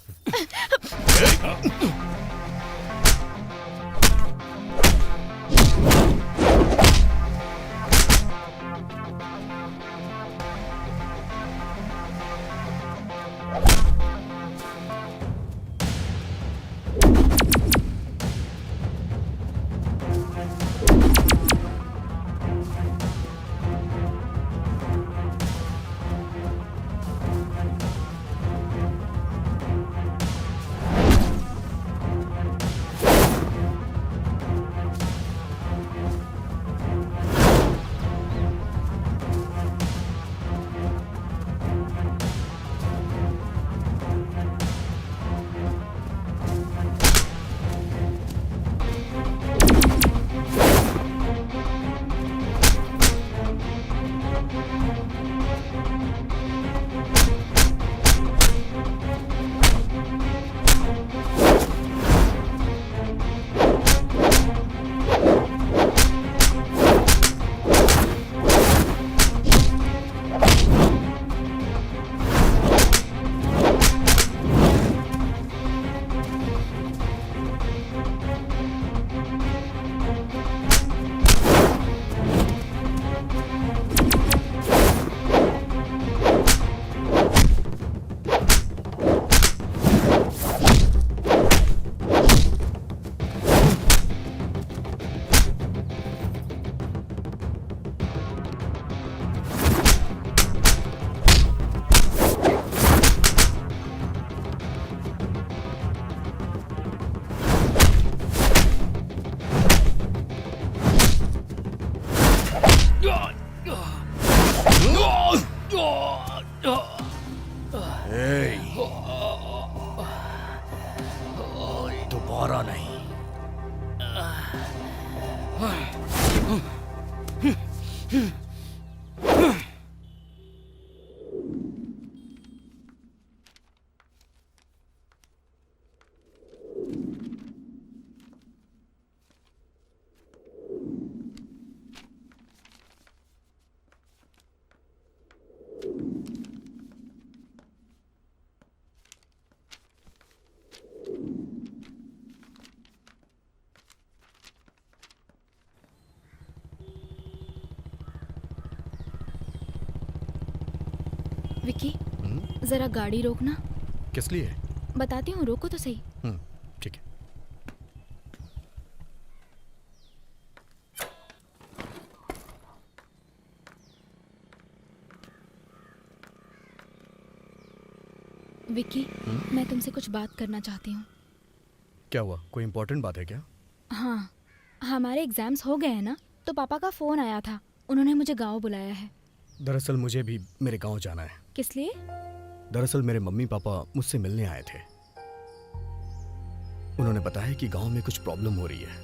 दोबारा नहीं। विकी, जरा गाड़ी रोकना। किस लिए? बताती हूँ, रोको तो सही। ठीक है। विकी, मैं तुमसे कुछ बात करना चाहती हूँ। क्या हुआ? कोई इम्पोर्टेंट बात है क्या? हाँ, हमारे एग्जाम्स हो गए हैं ना, तो पापा का फ़ोन आया था, उन्होंने मुझे गांव बुलाया है। दरअसल मुझे भी मेरे गांव जाना है। किस लिए? दरअसल मेरे मम्मी पापा मुझसे मिलने आए थे। उन्होंने बताया कि गांव में कुछ प्रॉब्लम हो रही है,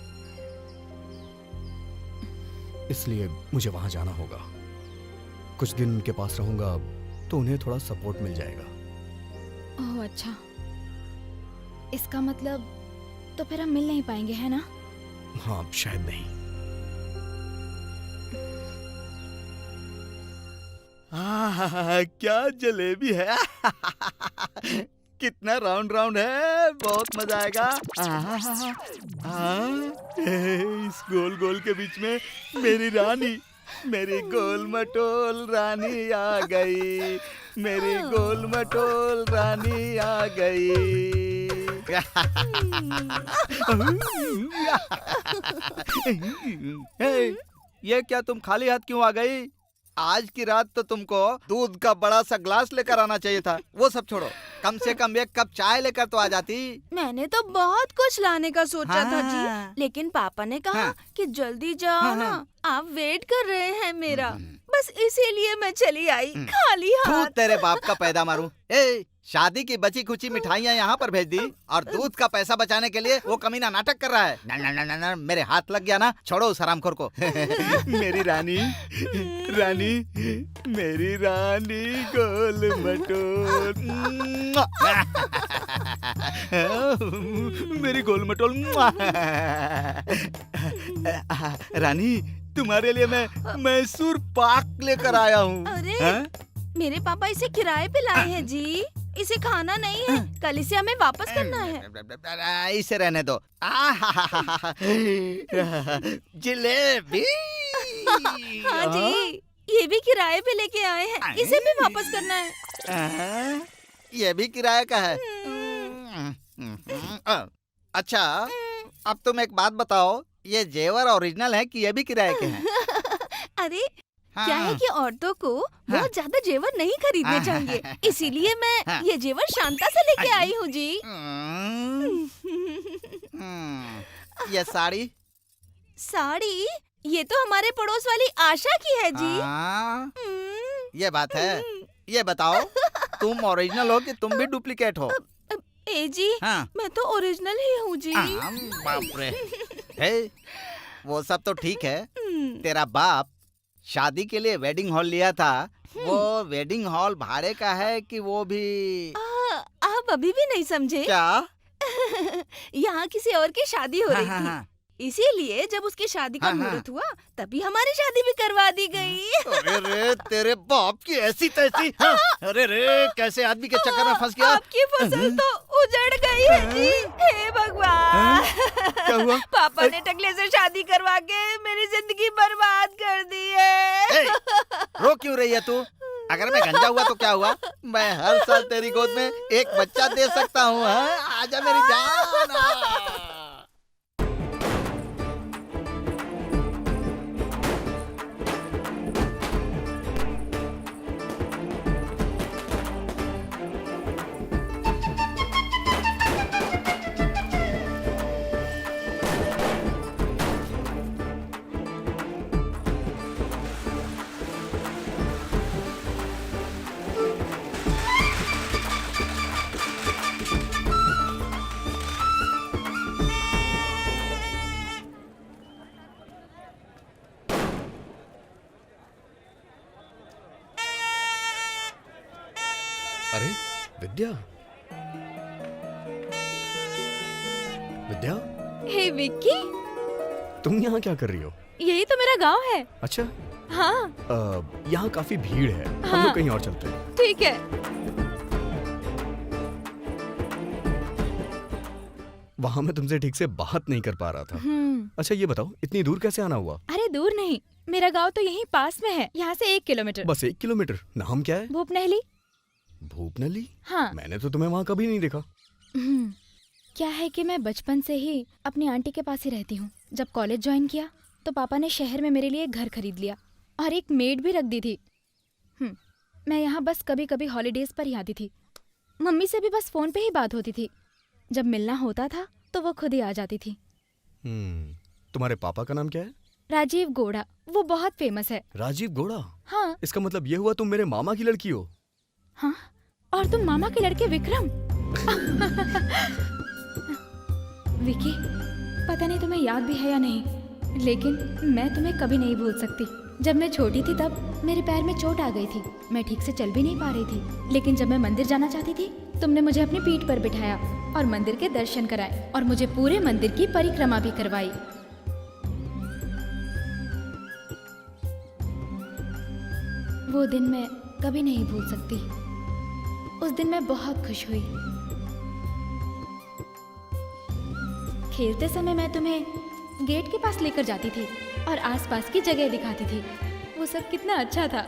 इसलिए मुझे वहां जाना होगा। कुछ दिन उनके पास रहूंगा तो उन्हें थोड़ा सपोर्ट मिल जाएगा। ओह अच्छा, इसका मतलब तो फिर हम मिल नहीं पाएंगे, है ना? हाँ, शायद नहीं। क्या जलेबी है। कितना राउंड राउंड है, बहुत मजा आएगा। इस गोल गोल के बीच में मेरी रानी, मेरी गोल मटोल रानी आ गई, मेरी गोल मटोल रानी आ गई। ये क्या, तुम खाली हाथ क्यों आ गई? आज की रात तो तुमको दूध का बड़ा सा ग्लास लेकर आना चाहिए था। वो सब छोड़ो, कम से कम एक कप चाय लेकर तो आ जाती। मैंने तो बहुत कुछ लाने का सोचा था हाँ। जी, लेकिन पापा ने कहा हाँ। कि जल्दी जाओ हाँ, ना, हाँ। आप वेट कर रहे हैं मेरा। बस इसीलिए मैं चली आई खाली तू हाथ। तेरे बाप का पैदा मारूं। ए, शादी की बची खुची मिठाइयाँ यहाँ पर भेज दी और दूध का पैसा बचाने के लिए वो कमीना नाटक कर रहा है। ना ना ना ना ना, मेरे हाथ लग गया ना, छोड़ो उस हरामखोर को। मेरी रानी, रानी, मेरी रानी गोल मटोल, मेरी गोल मटोल। रानी, तुम्हारे लिए मैं मैसूर पाक लेकर आया हूँ। अरे, मेरे पापा इसे किराए पे लाए हैं जी, इसे खाना नहीं है, कल इसे हमें वापस करना है। इसे रहने दो। जलेबी। हाँ जी, ये भी किराए पे लेके आए हैं, इसे भी वापस करना है। ये भी किराए का है। अच्छा, अब तुम एक बात बताओ, ये जेवर ओरिजिनल है कि ये भी किराए के हैं? अरे, क्या है कि औरतों को बहुत ज्यादा जेवर नहीं खरीदने चाहिए, इसीलिए मैं ये जेवर शांता से लेके आई हूँ जी। ये साड़ी? साड़ी? ये तो हमारे पड़ोस वाली आशा की है जी। ये बात है। ये बताओ, तुम ओरिजिनल हो कि तुम भी डुप्लीकेट हो? ए जी, मैं तो ओरिजिनल ही हूँ जी। बाप रे। हे, वो सब तो ठीक है। तेरा बाप शादी के लिए वेडिंग हॉल लिया था, वो वेडिंग हॉल भाड़े का है कि वो भी? आप अभी भी नहीं समझे क्या? यहाँ किसी और की शादी हो रही थी, इसीलिए जब उसकी शादी का मुहूर्त हुआ तभी हमारी शादी भी करवा दी गई। अरे रे, तेरे बाप की ऐसी तैसी। अरे रे, कैसे आदमी के चक्कर में फंस गया। आपकी फसल तो उजड़ गई है जी। हे भगवान, क्या हुआ? पापा ने टकले से शादी करवा के मेरी जिंदगी बर्बाद कर दी है। रो क्यों रही है तू? अगर मैं गंजा हुआ तो क्या हुआ? मैं हर साल तेरी गोद में एक बच्चा दे सकता हूँ। आजा मेरी जान। अरे विद्या, विद्या, हे विक्की, तुम यहाँ क्या कर रही हो? यही तो मेरा गांव है। अच्छा, हाँ यहाँ काफी भीड़ है, हम हाँ। लोग कहीं और चलते हैं। ठीक है। वहाँ मैं तुमसे ठीक से बात नहीं कर पा रहा था। अच्छा ये बताओ, इतनी दूर कैसे आना हुआ? अरे दूर नहीं, मेरा गांव तो यहीं पास में है, यहाँ से 1 किलोमीटर। बस 1 किलोमीटर? नाम क्या है? भूपनहली। भूपनहली? हाँ। मैंने तो तुम्हें वहाँ कभी नहीं देखा। क्या है कि मैं बचपन से ही अपनी आंटी के पास ही रहती हूँ। जब कॉलेज ज्वाइन किया तो पापा ने शहर में मेरे लिए एक घर खरीद लिया और एक मेड भी रख दी थी। मैं यहाँ बस कभी कभी हॉलीडेज पर ही आती थी। मम्मी से भी बस फोन पे ही बात होती थी। जब मिलना होता था तो वो खुद ही आ जाती थी। तुम्हारे पापा का नाम क्या है? राजीव गोड़ा, वो बहुत फेमस है। राजीव गोड़ा? हाँ। इसका मतलब ये हुआ तुम मेरे मामा की लड़की हो? हाँ, और तुम मामा के लड़के विक्रम। विकी, पता नहीं तुम्हें याद भी है या नहीं, लेकिन मैं तुम्हें कभी नहीं भूल सकती। जब मैं छोटी थी तब मेरे पैर में चोट आ गई थी, मैं ठीक से चल भी नहीं पा रही थी। लेकिन जब मैं मंदिर जाना चाहती थी तुमने मुझे अपनी पीठ पर बिठाया और मंदिर के दर्शन कराए और मुझे पूरे मंदिर की परिक्रमा भी करवाई। वो दिन मैं कभी नहीं भूल सकती। उस दिन मैं बहुत खुश हुई। खेलते समय मैं तुम्हें गेट के पास लेकर जाती थी और आसपास की जगह दिखाती थी। वो सब कितना अच्छा था।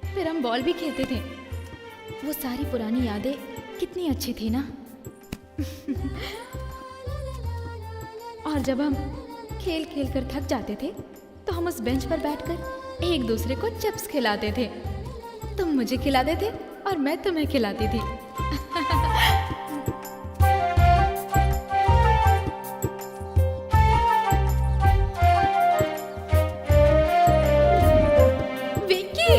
फिर हम बॉल भी खेलते थे। वो सारी पुरानी यादें कितनी अच्छी थी ना। और जब हम खेल खेल कर थक जाते थे तो हम उस बेंच पर बैठकर एक दूसरे को चिप्स खिलाते थे। तुम मुझे खिलाते थे और मैं तुम्हें खिलाती थी। विक्की!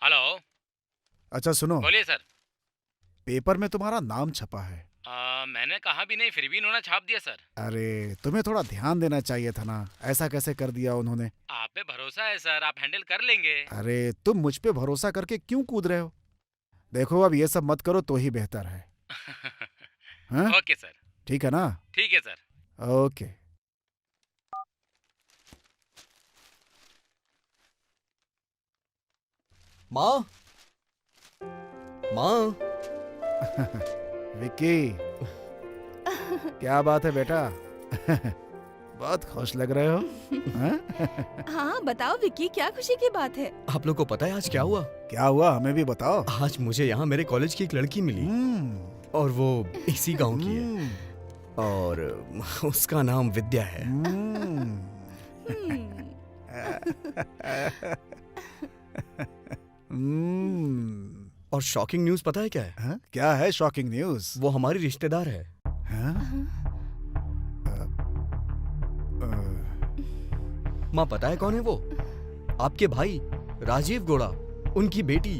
हेलो। अच्छा सुनो, बोलिए सर। पेपर में तुम्हारा नाम छपा है। मैंने कहा भी नहीं, फिर भी इन्होंने छाप दिया सर। अरे तुम्हें थोड़ा ध्यान देना चाहिए था ना, ऐसा कैसे कर दिया उन्होंने। आप पे भरोसा है सर, आप हैंडल कर लेंगे। अरे तुम मुझ पे भरोसा करके क्यों कूद रहे हो। देखो अब ये सब मत करो तो ही बेहतर है। हाँ? Okay sir. ठीक है ना। ठीक है सर। ओके। माँ, माँ। विक्की, क्या बात है बेटा। बहुत खुश लग रहे हो। हाँ? हाँ बताओ विक्की, क्या खुशी की बात है। आप लोग को पता है आज क्या हुआ? क्या हुआ, हमें भी बताओ। आज मुझे यहाँ मेरे कॉलेज की एक लड़की मिली और वो इसी गांव की है और उसका नाम विद्या है। और शॉकिंग न्यूज पता है क्या है? हाँ? क्या है शॉकिंग न्यूज? वो हमारी रिश्तेदार है। हाँ? माँ पता है कौन है वो? आपके भाई राजीव गौड़ा, उनकी बेटी।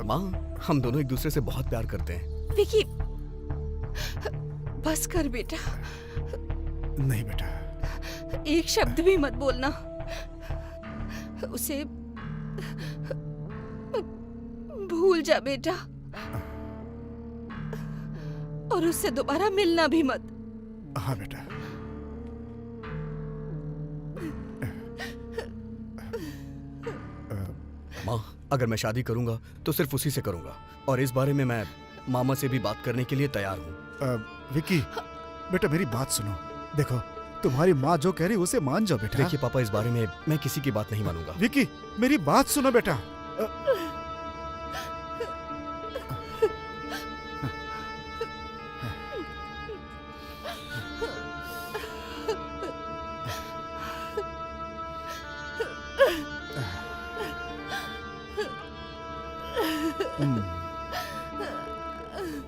माँ, हम दोनों एक दूसरे से बहुत प्यार करते हैं। विक्की, बस कर बेटा। नहीं बेटा। एक शब्द भी मत बोलना। उसे भूल जा बेटा, और उससे दोबारा मिलना भी मत। हाँ बेटा। माँ, अगर मैं शादी करूंगा तो सिर्फ उसी से करूंगा और इस बारे में मैं मामा से भी बात करने के लिए तैयार हूँ। विक्की बेटा मेरी बात सुनो। देखो तुम्हारी माँ जो कह रही उसे मान जाओ बेटा। देखिए पापा, इस बारे में मैं किसी की बात नहीं मानूंगा। विक्की मेरी बात सुनो बेटा।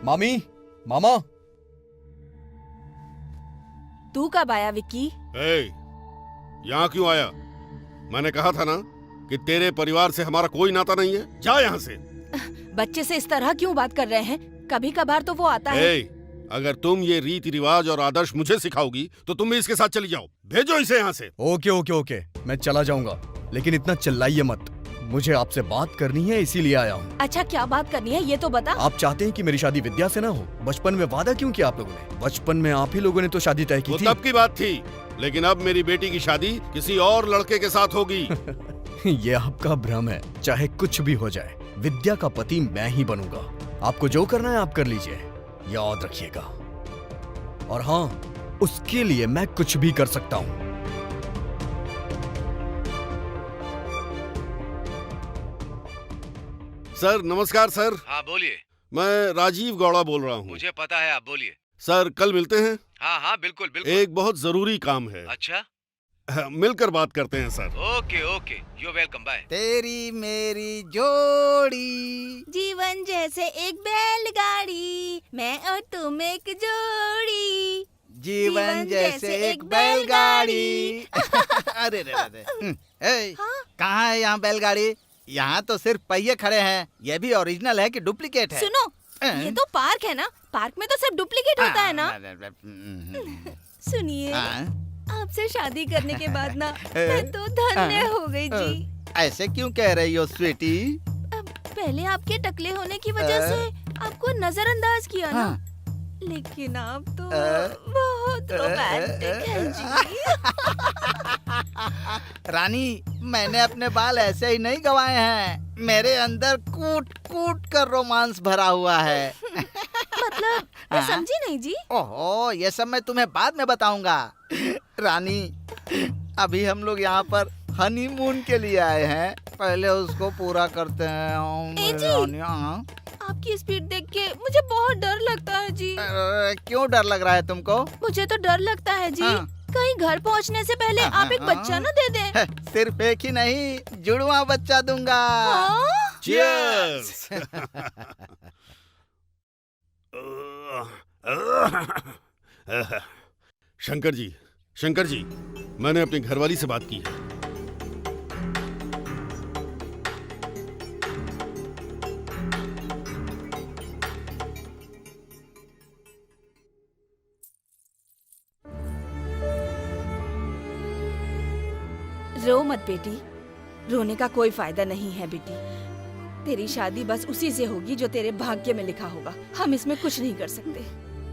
मामी, मामा। तू कब आया विक्की? यहाँ क्यों आया? मैंने कहा था ना कि तेरे परिवार से हमारा कोई नाता नहीं है। जा यहाँ से। बच्चे से इस तरह क्यों बात कर रहे हैं? कभी कभार तो वो आता है। अगर तुम ये रीति रिवाज और आदर्श मुझे सिखाओगी तो तुम भी इसके साथ चली जाओ। भेजो इसे यहाँ से। ओके ओके ओके, मैं चला जाऊंगा, लेकिन इतना चिल्लाइए मत। मुझे आपसे बात करनी है, इसीलिए आया हूँ। अच्छा क्या बात करनी है ये तो बता। आप चाहते हैं कि मेरी शादी विद्या से ना हो? बचपन में वादा क्यों किया आप लोगों ने? बचपन में आप ही लोगों ने तो शादी तय की वो थी। तब की बात थी, लेकिन अब मेरी बेटी की शादी किसी और लड़के के साथ होगी। ये आपका भ्रम है। चाहे कुछ भी हो जाए, विद्या का पति मैं ही बनूंगा। आपको जो करना है आप कर लीजिए, याद रखिएगा। और हाँ, उसके लिए मैं कुछ भी कर सकता हूँ। सर नमस्कार सर। हाँ बोलिए। मैं राजीव गौड़ा बोल रहा हूँ। मुझे पता है, आप बोलिए। सर कल मिलते हैं? हाँ हाँ बिल्कुल बिल्कुल। एक बहुत जरूरी काम है। अच्छा मिलकर बात करते हैं sir. Okay okay, you welcome, bye. तेरी मेरी जोड़ी, जीवन जैसे एक बैलगाड़ी, मैं और तुम एक जोड़ी। जीवन जैसे एक बैलगाड़ी। अरे रे, कहाँ है यहाँ बैलगाड़ी? यहाँ तो सिर्फ पहिए खड़े हैं। ये भी ओरिजिनल है कि डुप्लीकेट है? सुनो, ये तो पार्क है ना, पार्क में तो सब डुप्लीकेट होता है ना। सुनिए, आपसे शादी करने के बाद ना मैं तो धन्य हो गई जी। ऐसे क्यों कह रही हो स्वीटी? पहले आपके टकले होने की वजह से आपको नजरअंदाज किया ना, लेकिन आप तो बहुत रोमांटिक हैं जी। रानी, मैंने अपने बाल ऐसे ही नहीं गंवाए हैं, मेरे अंदर कूट कूट कर रोमांस भरा हुआ है। मतलब मैं समझी नहीं जी। ओहो, ये सब मैं तुम्हें बाद में बताऊंगा। रानी, अभी हम लोग यहाँ पर हनीमून के लिए आए हैं, पहले उसको पूरा करते हैं। ए जी, रानी, हाँ? आपकी स्पीड देख के मुझे बहुत डर लगता है जी। क्यों डर लग रहा है तुमको? मुझे तो डर लगता है जी, कहीं घर पहुंचने से पहले आप एक बच्चा न दे दें। सिर्फ एक ही नहीं, जुड़वा बच्चा दूंगा। चीयर्स। शंकर जी, मैंने अपनी घरवाली से बात की है। रो मत बेटी, रोने का कोई फायदा नहीं है बेटी। तेरी शादी बस उसी से होगी जो तेरे भाग्य में लिखा होगा। हम इसमें कुछ नहीं कर सकते,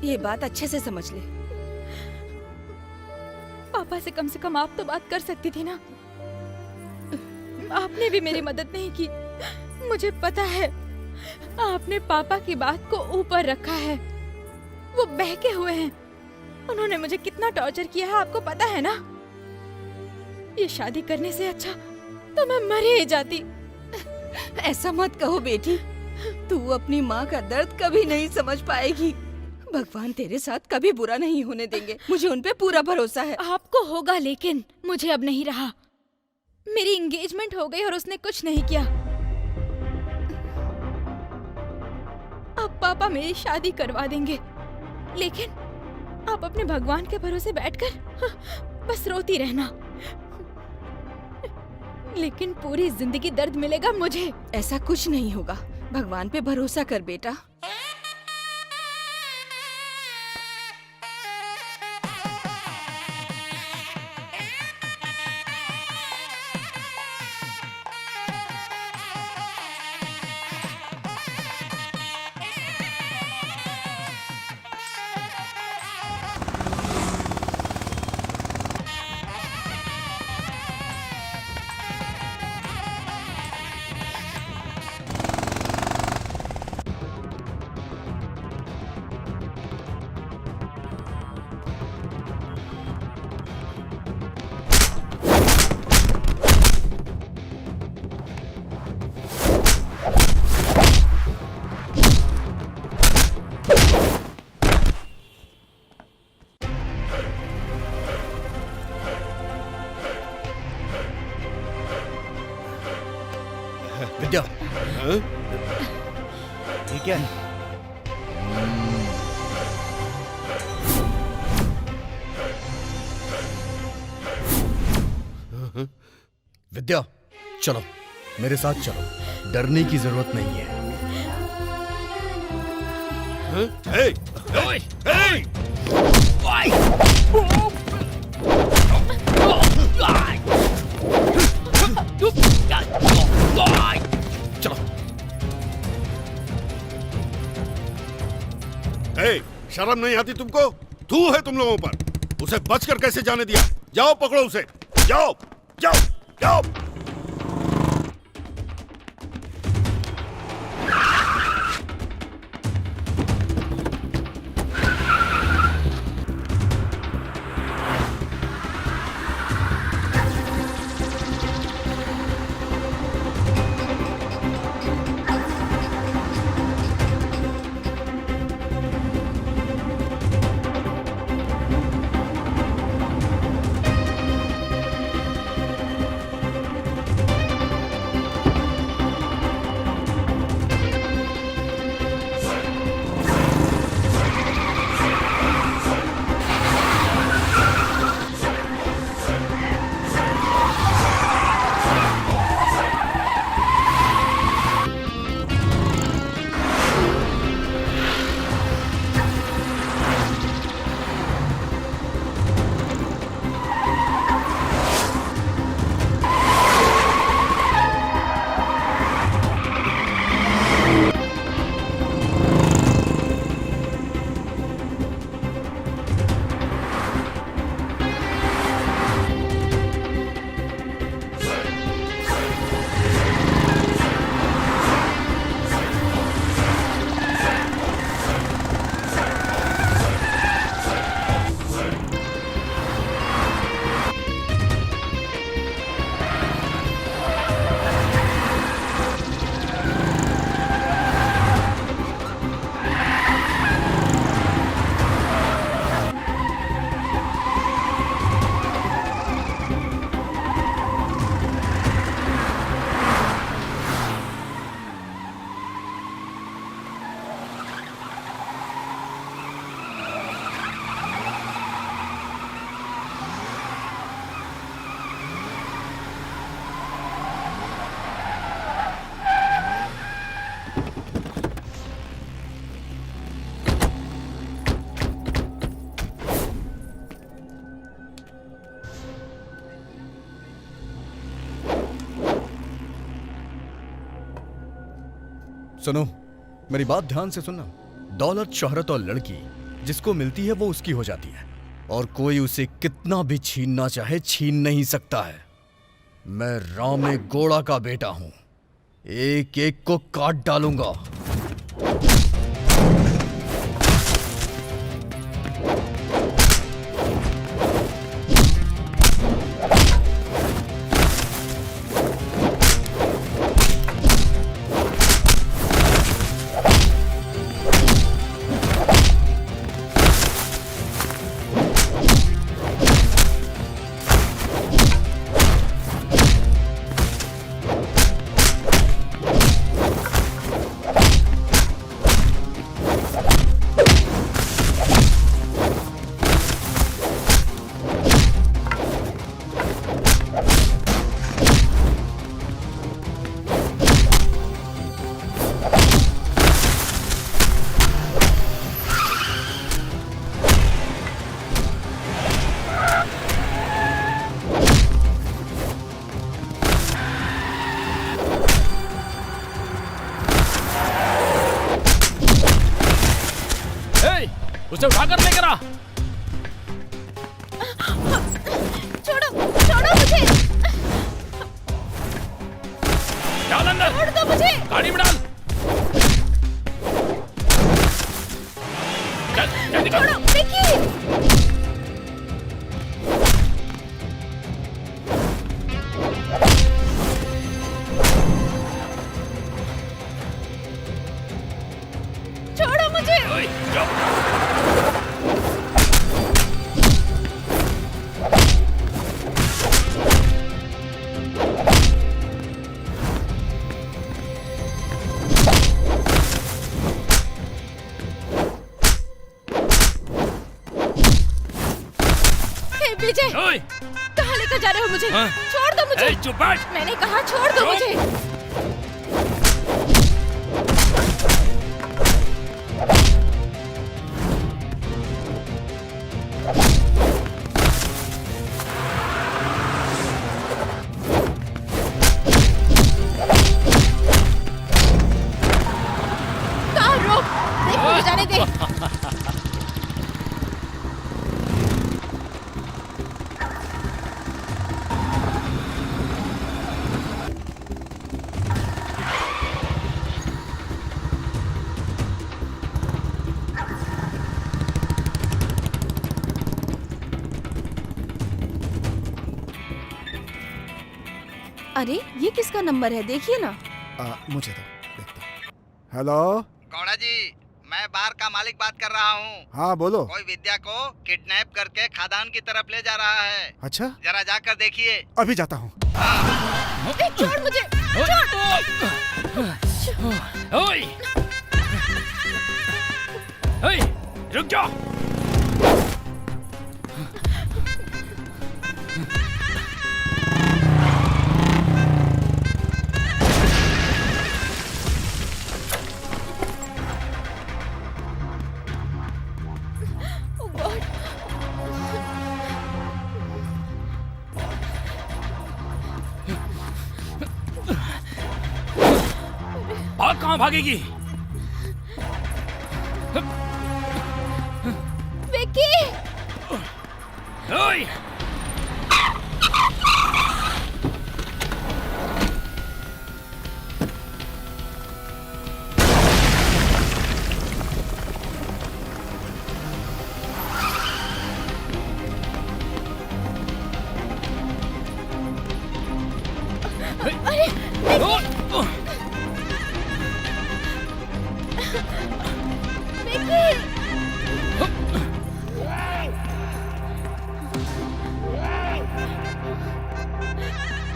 ये बात अच्छे से समझ ले। पापा से कम आप तो बात कर सकती थी ना। आपने भी मेरी मदद नहीं की। मुझे पता है आपने पापा की बात को ऊपर रखा है, वो बहके हुए हैं। उन्होंने मुझे कितना टॉर्चर किया है आपको पता है ना। ये शादी करने से अच्छा तो मैं मर ही जाती। ऐसा मत कहो बेटी, तू अपनी माँ का दर्द कभी नहीं समझ पाएगी। भगवान तेरे साथ कभी बुरा नहीं होने देंगे, मुझे उन पे पूरा भरोसा है। आपको होगा, लेकिन मुझे अब नहीं रहा। मेरी एंगेजमेंट हो गई और उसने कुछ नहीं किया। अब पापा मेरी शादी करवा देंगे, लेकिन आप अपने भगवान के भरोसे बैठकर बस रोती रहना। लेकिन पूरी जिंदगी दर्द मिलेगा मुझे। ऐसा कुछ नहीं होगा, भगवान पे भरोसा कर बेटा। विद्या, ठीक है। विद्या, चलो मेरे साथ चलो, डरने की जरूरत नहीं है। चलो। शर्म नहीं आती तुमको? थू है तुम लोगों पर। उसे बचकर कैसे जाने दिया? जाओ पकड़ो उसे, जाओ जाओ जाओ। सुनो, मेरी बात ध्यान से सुनना। दौलत, शोहरत और लड़की जिसको मिलती है वो उसकी हो जाती है, और कोई उसे कितना भी छीनना चाहे छीन नहीं सकता है। मैं रामे गौड़ा का बेटा हूं, एक एक को काट डालूंगा। उसे उठाकर लेकर आ। छोड़ो, छोड़ो मुझे। डाल अंदर। छोड़ दो मुझे। गाड़ी में डाल। चल, जल्दी कर। छोड़ो, विकी। छोड़ो मुझे। ओए, जाओ। विजय, कहाँ लेकर जा रहे हो मुझे? छोड़ दो मुझे। चुप बैठ। मैंने कहा छोड़ दो मुझे। कहाँ रोक? देख मुझे जाने दे। अरे ये किसका नंबर है, देखिए ना। मुझे तो देखता हूँ। हेलो गौड़ा जी, मैं बार का मालिक बात कर रहा हूँ। हाँ बोलो। कोई विद्या को किडनैप करके खादान की तरफ ले जा रहा है। अच्छा, जरा जाकर देखिए। अभी जाता हूँ। छोड़ मुझे। ओए, ओए, रुक जाओ। भाग, कहाँ भागेगी? विकी! ओए!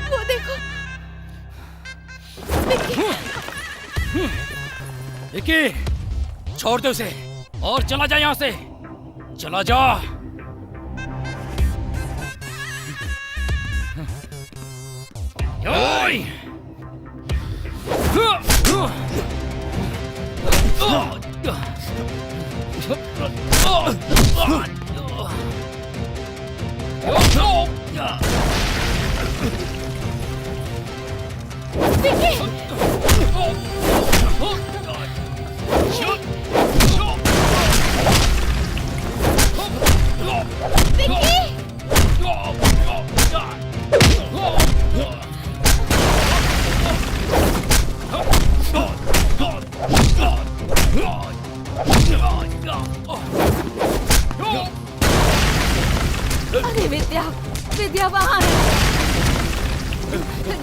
वो देखो। विकी, छोड़ दे उसे और चला जा यहाँ से। चला जा। ओए! विकी! अरे विद्या, विद्या वहाँ है।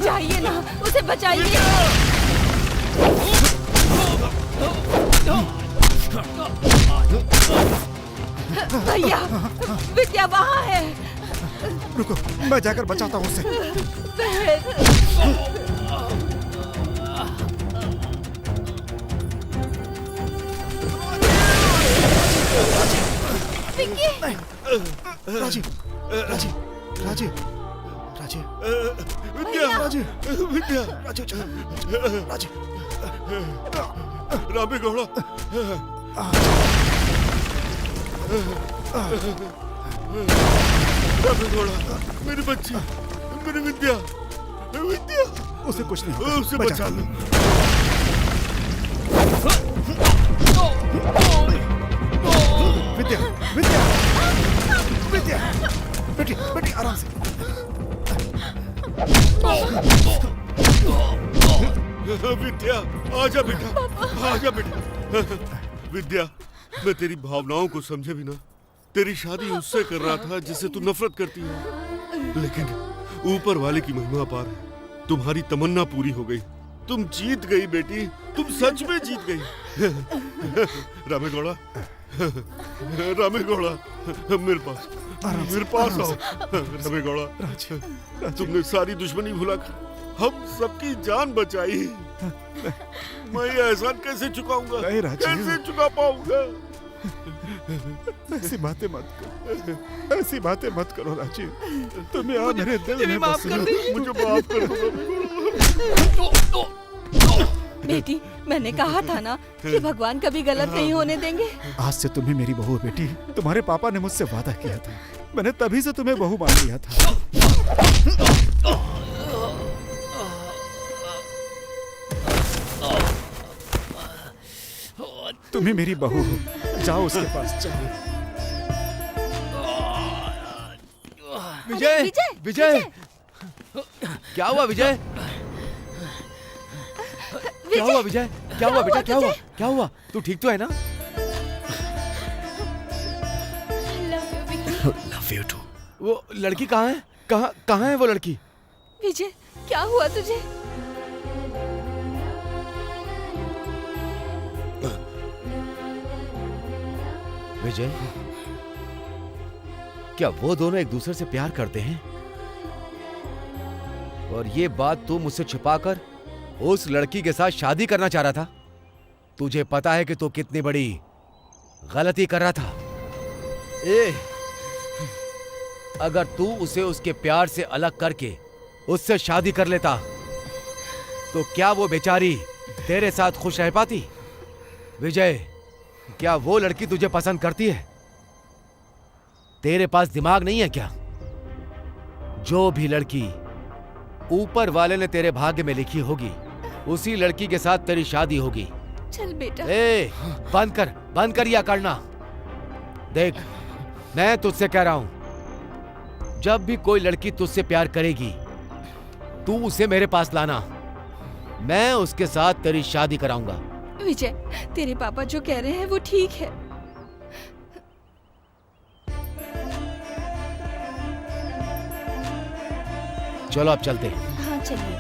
जाइए ना, उसे बचाइए। भैया, विद्या वहाँ है। रुको, मैं जाकर बचाता हूँ उसे। विक्की, राजीव, राजीव, राजीव, राजीव, विद्या, राजीव, विद्या, राजीव, राजीव, रामे गौड़ा, रामे गौड़ा, मेरी बच्ची, मेरी विद्या, विद्या, उसे कुछ नहीं होगा, उसे बचा लो। विद्या, विद्या, विद्या, बेटी, बेटी आराम से। विद्या, आजा बेटा, आजा बेटा। विद्या, मैं तेरी भावनाओं को समझे बिना तेरी शादी उससे कर रहा था जिससे तू नफरत करती है, लेकिन ऊपर वाले की महिमा अपार है। तुम्हारी तमन्ना पूरी हो गई, तुम जीत गई बेटी, तुम सच में जीत गई। रामे गौड़ा, रामे गौड़ा, मेरे पास आओ। रामे गौड़ा, तुमने सारी दुश्मनी भुलाकर हम सबकी जान बचाई। मैं ये एहसान कैसे चुकाऊंगा? कैसे चुका पाऊंगा? ऐसी बातें मत करो, ऐसी बातें मत करो राजीव। तुम यहाँ मेरे दिल में बस हो। मुझे माफ कर दो। बेटी, मैंने कहा था ना कि भगवान कभी गलत नहीं होने देंगे। आज से तुम ही मेरी बहू हो बेटी। तुम्हारे पापा ने मुझसे वादा किया था, मैंने तभी से तुम्हें बहू मान लिया था। तुम ही मेरी बहू हो, जाओ उसके पास जाओ। विजय, विजय, क्या हुआ विजय? क्या हुआ विजय? क्या हुआ बेटा? क्या हुआ? क्या हुआ? तू ठीक तो है ना? Love you too. वो लड़की कहाँ है? कहाँ है वो लड़की? विजय, क्या हुआ तुझे? विजय, क्या वो दोनों एक दूसरे से प्यार करते हैं? और ये बात तू मुझसे छिपाकर उस लड़की के साथ शादी करना चाह रहा था? तुझे पता है कि तू कितनी बड़ी गलती कर रहा था। अगर तू उसे उसके प्यार से अलग करके उससे शादी कर लेता तो क्या वो बेचारी तेरे साथ खुश रह पाती? विजय, क्या वो लड़की तुझे पसंद करती है? तेरे पास दिमाग नहीं है क्या? जो भी लड़की ऊपर वाले ने तेरे भाग्य में लिखी होगी, उसी लड़की के साथ तेरी शादी होगी। चल बेटा। बंद कर या करना। देख, मैं तुझसे कह रहा हूं, जब भी कोई लड़की तुझसे प्यार करेगी, तू उसे मेरे पास लाना। मैं उसके साथ तेरी शादी कराऊंगा। विजय, तेरे पापा जो कह रहे हैं वो ठीक है। चलो अब चलते हैं। हाँ चलिए।